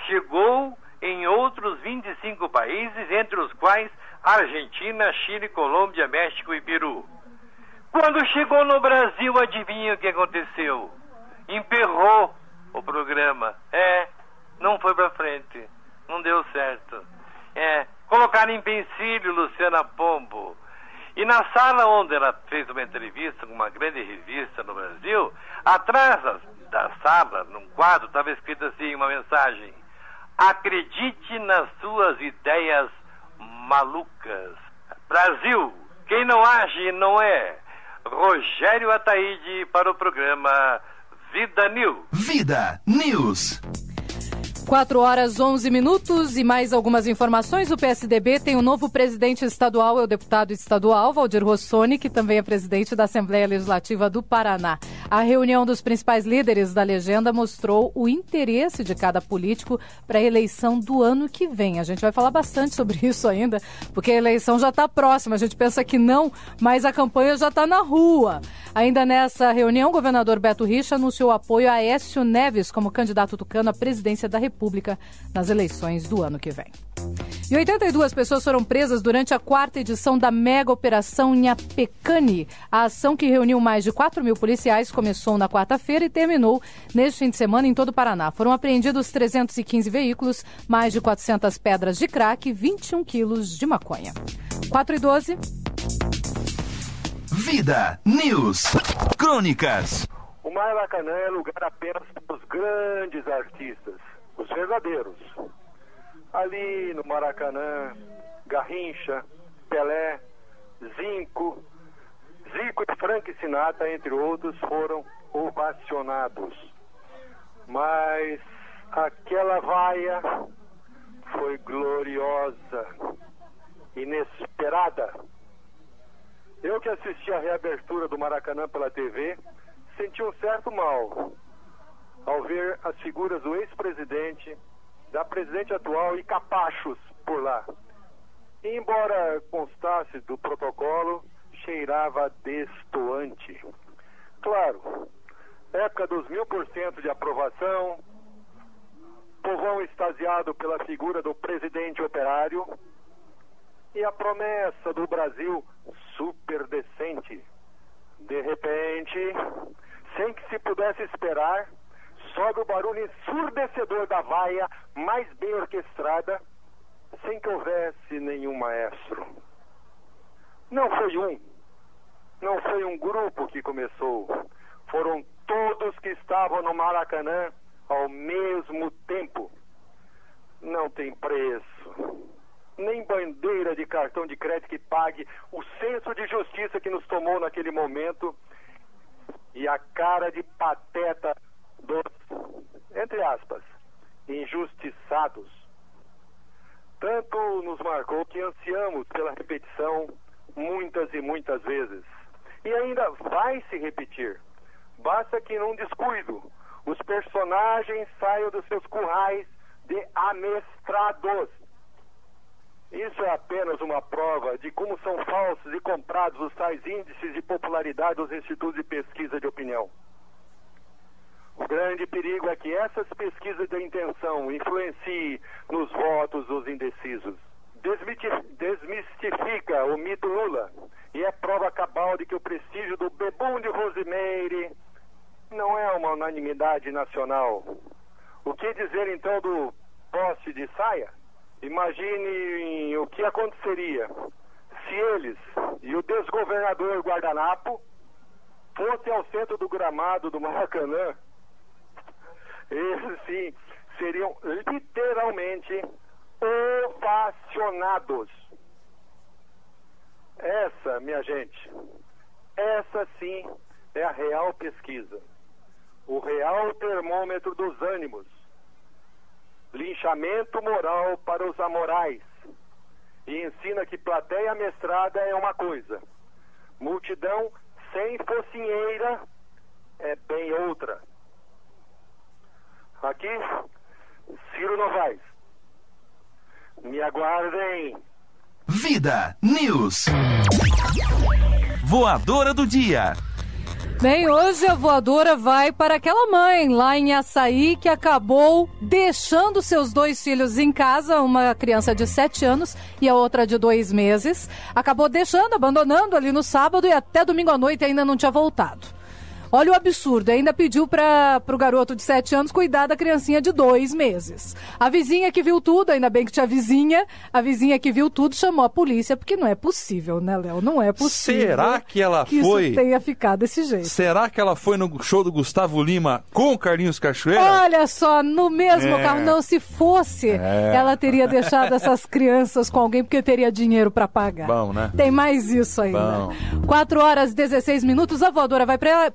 Chegou em outros 25 países, entre os quais Argentina, Chile, Colômbia, México e Peru. Quando chegou no Brasil, adivinha o que aconteceu? Emperrou o programa. Não foi pra frente. Não deu certo. Colocaram em empecilho Luciana Pombo. E na sala onde ela fez uma entrevista com uma grande revista no Brasil, atrás da sala, num quadro, estava escrito assim, uma mensagem: acredite nas suas ideias malucas. Brasil, quem não age não é. Rogério Ataíde para o programa Vida News. Vida News. 4h11 e mais algumas informações. O PSDB tem um novo presidente estadual, é o deputado estadual Valdir Rossoni, que também é presidente da Assembleia Legislativa do Paraná. A reunião dos principais líderes da legenda mostrou o interesse de cada político para a eleição do ano que vem. A gente vai falar bastante sobre isso ainda, porque a eleição já está próxima. A gente pensa que não, mas a campanha já está na rua. Ainda nessa reunião, o governador Beto Richa anunciou apoio a Aécio Neves como candidato tucano à presidência da República nas eleições do ano que vem. E 82 pessoas foram presas durante a 4ª edição da mega operação Nhapecani. A ação, que reuniu mais de 4.000 policiais, começou na quarta-feira e terminou neste fim de semana em todo o Paraná. Foram apreendidos 315 veículos, mais de 400 pedras de crack e 21 quilos de maconha. 4h12. Vida News. Crônicas. O Maracanã é lugar apenas para os grandes artistas, os verdadeiros. Ali no Maracanã, Garrincha, Pelé, Zico e Frank Sinatra, entre outros, foram ovacionados. Mas aquela vaia foi gloriosa, inesperada. Eu que assisti a reabertura do Maracanã pela TV, senti um certo mal ao ver as figuras do ex-presidente, da presidente atual e capachos por lá. E, embora constasse do protocolo, cheirava destoante. Claro, época dos 1000% de aprovação, povão extasiado pela figura do presidente operário e a promessa do Brasil super decente. De repente, sem que se pudesse esperar, sobe o barulho ensurdecedor da vaia, mais bem orquestrada, sem que houvesse nenhum maestro. Não foi um grupo que começou. Foram todos que estavam no Maracanã ao mesmo tempo. Não tem preço, nem bandeira de cartão de crédito que pague o senso de justiça que nos tomou naquele momento e a cara de pateta dos, entre aspas, injustiçados. Tanto nos marcou que ansiamos pela repetição muitas e muitas vezes. E ainda vai se repetir. Basta que num descuido os personagens saiam dos seus currais de amestrados. Isso é apenas uma prova de como são falsos e comprados os tais índices de popularidade dos institutos de pesquisa de opinião. O grande perigo é que essas pesquisas de intenção influenciem nos votos dos indecisos. Desmistifica o mito Lula e é prova cabal de que o prestígio do bebum de Rosemary não é uma unanimidade nacional. O que dizer então do poste de saia? Imagine o que aconteceria se eles e o desgovernador Guardanapo fossem ao centro do gramado do Maracanã. Eles sim seriam literalmente ovacionados. Essa, minha gente, essa sim é a real pesquisa, o real termômetro dos ânimos. Linchamento moral para os amorais. E ensina que plateia amestrada é uma coisa, multidão sem focinheira é bem outra. Aqui, Ciro Novaes. Me aguardem. Vida News. Voadora do dia. Bem, hoje a voadora vai para aquela mãe lá em Açaí que acabou deixando seus 2 filhos em casa, uma criança de 7 anos e a outra de 2 meses. Acabou abandonando ali no sábado e até domingo à noite ainda não tinha voltado. Olha o absurdo, ainda pediu para o garoto de 7 anos cuidar da criancinha de 2 meses. A vizinha que viu tudo, ainda bem que tinha vizinha, a vizinha que viu tudo chamou a polícia, porque não é possível, né, Léo? Não é possível. Será que ela foi? Isso tenha ficado desse jeito. Será que ela foi no show do Gustavo Lima com o Carlinhos Cachoeira? Olha só, no mesmo carro. Não, se fosse, ela teria deixado essas crianças com alguém, porque teria dinheiro para pagar. Bom, né? Tem mais isso ainda. Bom. 4h16, a voadora vai para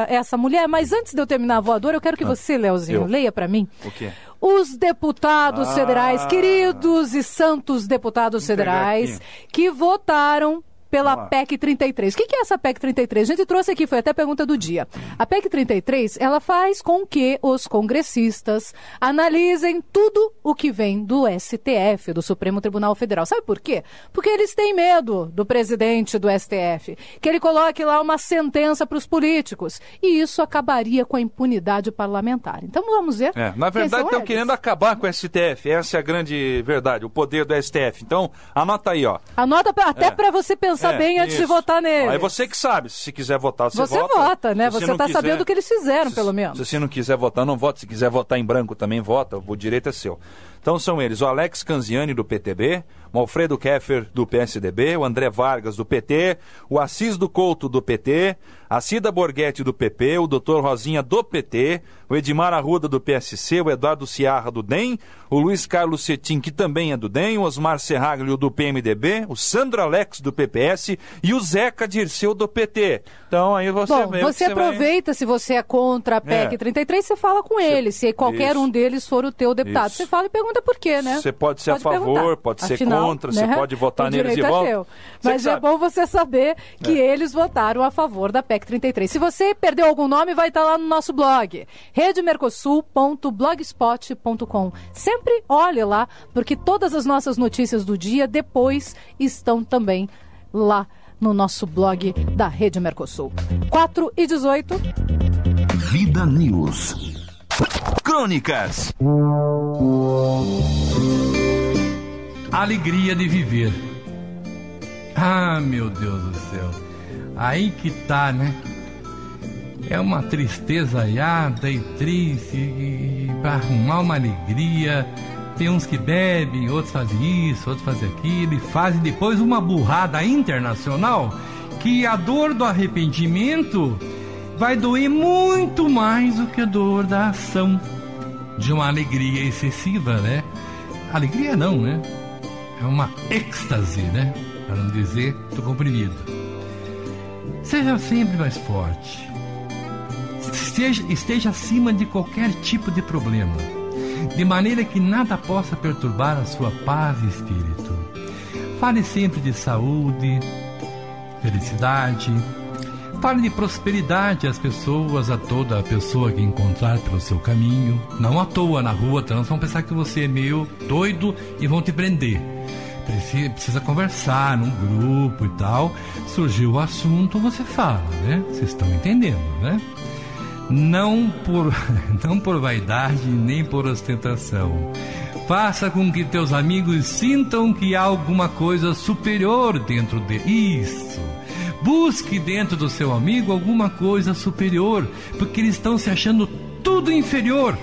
essa mulher, mas antes de eu terminar a voadora, eu quero que você, Leozinho, leia para mim. O quê? Os deputados federais, queridos e santos deputados federais, que votaram pela PEC 33. O que é essa PEC 33? A gente trouxe aqui, foi até a pergunta do dia. A PEC 33, ela faz com que os congressistas analisem tudo o que vem do STF, do Supremo Tribunal Federal. Sabe por quê? Porque eles têm medo do presidente do STF, que ele coloque lá uma sentença para os políticos. E isso acabaria com a impunidade parlamentar. Então vamos ver. Na verdade, estão querendo acabar com o STF. Essa é a grande verdade, o poder do STF. Então, anota aí, ó. Anota até para você pensar bem antes de votar nele. Aí você que sabe, se quiser votar, você vota. Você vota, né? Você está sabendo o que eles fizeram, pelo menos. Se você não quiser votar, não vota. Se quiser votar em branco, também vota. O direito é seu. Então são eles, o Alex Canziani, do PTB, o Alfredo Keffer, do PSDB, o André Vargas, do PT, o Assis do Couto, do PT, a Cida Borghetti, do PP, o Dr. Rosinha, do PT, o Edmar Arruda, do PSC, o Eduardo Ciarra, do DEM, o Luiz Carlos Cetim, que também é do DEM, o Osmar Serraglio, do PMDB, o Sandro Alex, do PPS e o Zeca Dirceu, do PT. Então aí você... você aproveita, se você é contra a PEC 33, você fala com ele. Se qualquer um deles for o teu deputado, você fala e pergunta por quê, né? Você pode ser a favor, pode ser contra, você pode votar neles de volta. Mas é bom você saber que eles votaram a favor da PEC 33. Se você perdeu algum nome, vai estar lá no nosso blog, redemercosul.blogspot.com. Sempre olhe lá, porque todas as nossas notícias do dia depois estão também lá no nosso blog da Rede Mercosul. 4h18. Vida News. Crônicas. Alegria de viver. Ah, meu Deus do céu. Aí que tá, né? É uma tristeza aiada e triste, e para arrumar uma alegria, tem uns que bebem, outros fazem isso, outros fazem aquilo, e fazem depois uma burrada internacional, que a dor do arrependimento vai doer muito mais do que a dor da ação de uma alegria excessiva, né? Alegria não, né? É uma êxtase, né? Para não dizer, tô comprimido. Seja sempre mais forte. Esteja acima de qualquer tipo de problema, de maneira que nada possa perturbar a sua paz e espírito. Fale sempre de saúde, felicidade. Fale de prosperidade às pessoas, a toda pessoa que encontrar pelo seu caminho. Não à toa na rua, então vão pensar que você é meio doido e vão te prender. Precisa conversar num grupo e tal. Surgiu o assunto, você fala, né? Vocês estão entendendo, né? Não por vaidade nem por ostentação. Faça com que teus amigos sintam que há alguma coisa superior dentro de isso. Busque dentro do seu amigo alguma coisa superior, porque eles estão se achando tudo inferior.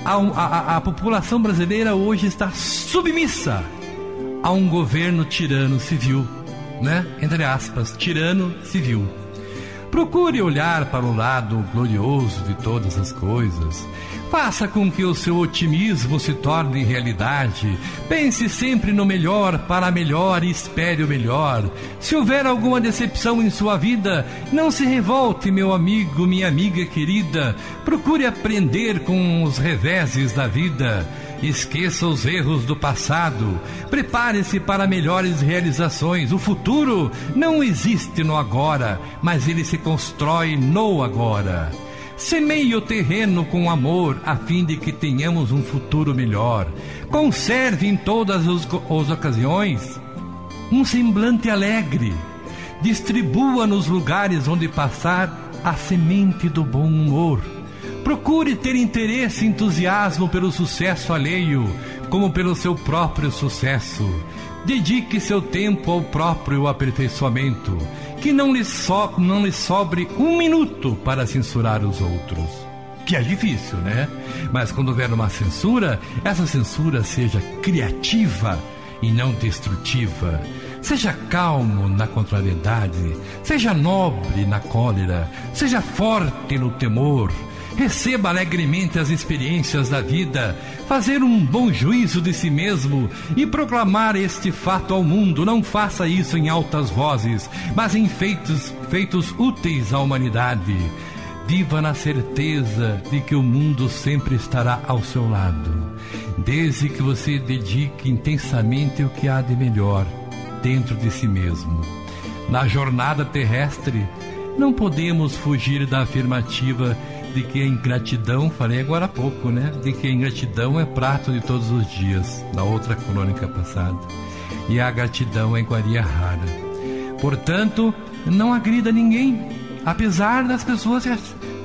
A população brasileira hoje está submissa a um governo tirano civil, né? Entre aspas, tirano civil. Procure olhar para o lado glorioso de todas as coisas. Faça com que o seu otimismo se torne realidade. Pense sempre no melhor para melhor e espere o melhor. Se houver alguma decepção em sua vida, não se revolte, meu amigo, minha amiga querida. Procure aprender com os reveses da vida. Esqueça os erros do passado. Prepare-se para melhores realizações. O futuro não existe no agora, mas ele se constrói no agora. Semeie o terreno com amor, a fim de que tenhamos um futuro melhor. Conserve em todas as ocasiões um semblante alegre. Distribua nos lugares onde passar a semente do bom humor. Procure ter interesse e entusiasmo pelo sucesso alheio, como pelo seu próprio sucesso. Dedique seu tempo ao próprio aperfeiçoamento, que não lhe sobre um minuto para censurar os outros. Que é difícil, né? Mas quando houver uma censura, essa censura seja criativa e não destrutiva. Seja calmo na contrariedade, seja nobre na cólera, seja forte no temor. Receba alegremente as experiências da vida, fazer um bom juízo de si mesmo e proclamar este fato ao mundo. Não faça isso em altas vozes, mas em feitos úteis à humanidade. Viva na certeza de que o mundo sempre estará ao seu lado, desde que você dedique intensamente o que há de melhor dentro de si mesmo. Na jornada terrestre, não podemos fugir da afirmativa de que a ingratidão, falei agora há pouco, né? De que a ingratidão é prato de todos os dias, na outra crônica passada. E a gratidão é iguaria rara. Portanto, não agrida ninguém, apesar das pessoas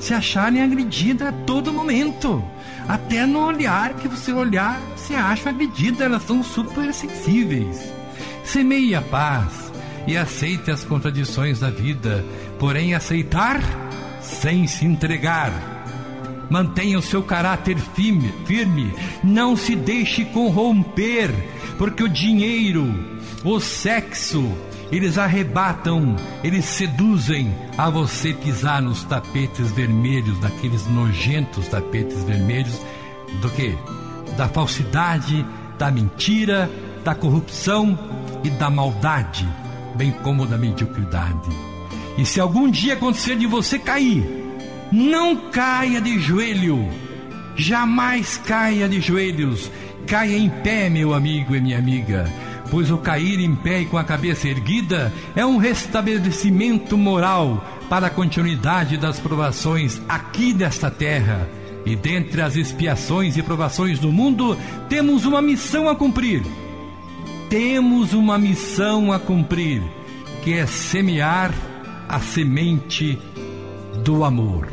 se acharem agredidas a todo momento. Até no olhar que você olhar, você acha agredida, elas são super sensíveis. Semeie a paz e aceite as contradições da vida, porém aceitar sem se entregar. Mantenha o seu caráter firme, não se deixe corromper, porque o dinheiro, o sexo, eles arrebatam, eles seduzem a você pisar nos tapetes vermelhos, daqueles nojentos tapetes vermelhos, do quê? Da falsidade, da mentira, da corrupção e da maldade, bem como da mediocridade. E se algum dia acontecer de você cair, não caia de joelho, jamais caia de joelhos, caia em pé, meu amigo e minha amiga, pois o cair em pé e com a cabeça erguida é um restabelecimento moral para a continuidade das provações aqui desta terra. E dentre as expiações e provações do mundo, temos uma missão a cumprir. Temos uma missão a cumprir, que é semear a semente do amor.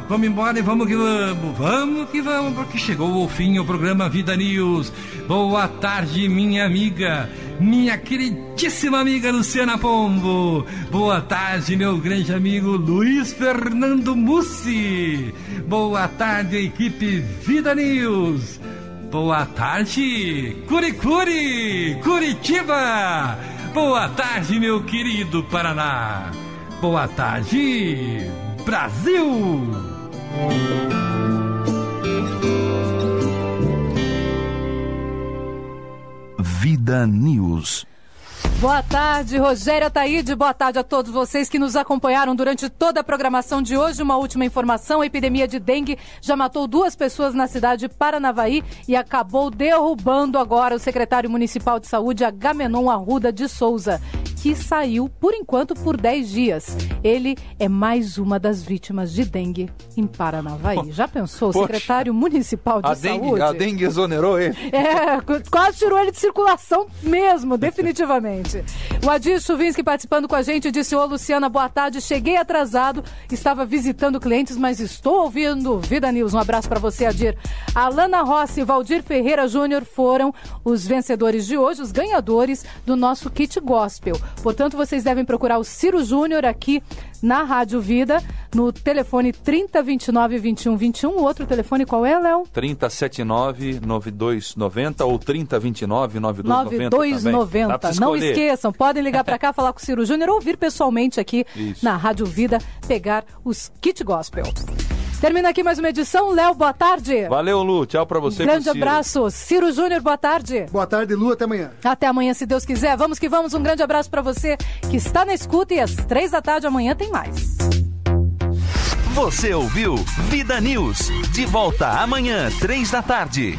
Vamos embora e vamos que vamos, porque chegou ao fim o programa Vida News. Boa tarde, minha amiga, minha queridíssima amiga Luciana Pombo. Boa tarde, meu grande amigo Luiz Fernando Mussi. Boa tarde, equipe Vida News. Boa tarde, Curitiba. Boa tarde, meu querido Paraná. Boa tarde, Brasil. Vida News. Boa tarde, Rogério Ataíde. Boa tarde a todos vocês que nos acompanharam durante toda a programação de hoje. Uma última informação: a epidemia de dengue já matou 2 pessoas na cidade de Paranavaí e acabou derrubando agora o secretário municipal de saúde, Agamenon Arruda de Souza, que saiu, por enquanto, por 10 dias. Ele é mais uma das vítimas de dengue em Paranavaí. Já pensou? O secretário municipal de saúde... A dengue exonerou ele. Quase tirou ele de circulação mesmo, definitivamente. O Adir Chuvinski participando com a gente disse: ô Luciana, boa tarde, cheguei atrasado, estava visitando clientes, mas estou ouvindo Vida News. Um abraço para você, Adir. Alana Rossi e Valdir Ferreira Júnior foram os vencedores de hoje, os ganhadores do nosso kit gospel. Portanto, vocês devem procurar o Ciro Júnior aqui na Rádio Vida, no telefone 3029-2121. O outro telefone qual é, Léo? 3079-9290 ou 3029-9290 9290. Não esqueçam, podem ligar para cá, falar com o Ciro Júnior ou ouvir pessoalmente aqui na Rádio Vida, pegar os kit gospel. Termina aqui mais uma edição. Léo, boa tarde. Valeu, Lu. Tchau pra você. Grande abraço. Ciro Júnior, boa tarde. Boa tarde, Lu. Até amanhã. Até amanhã, se Deus quiser. Vamos que vamos. Um grande abraço pra você que está na escuta, e às 3 da tarde amanhã tem mais. Você ouviu Vida News. De volta amanhã, 3 da tarde.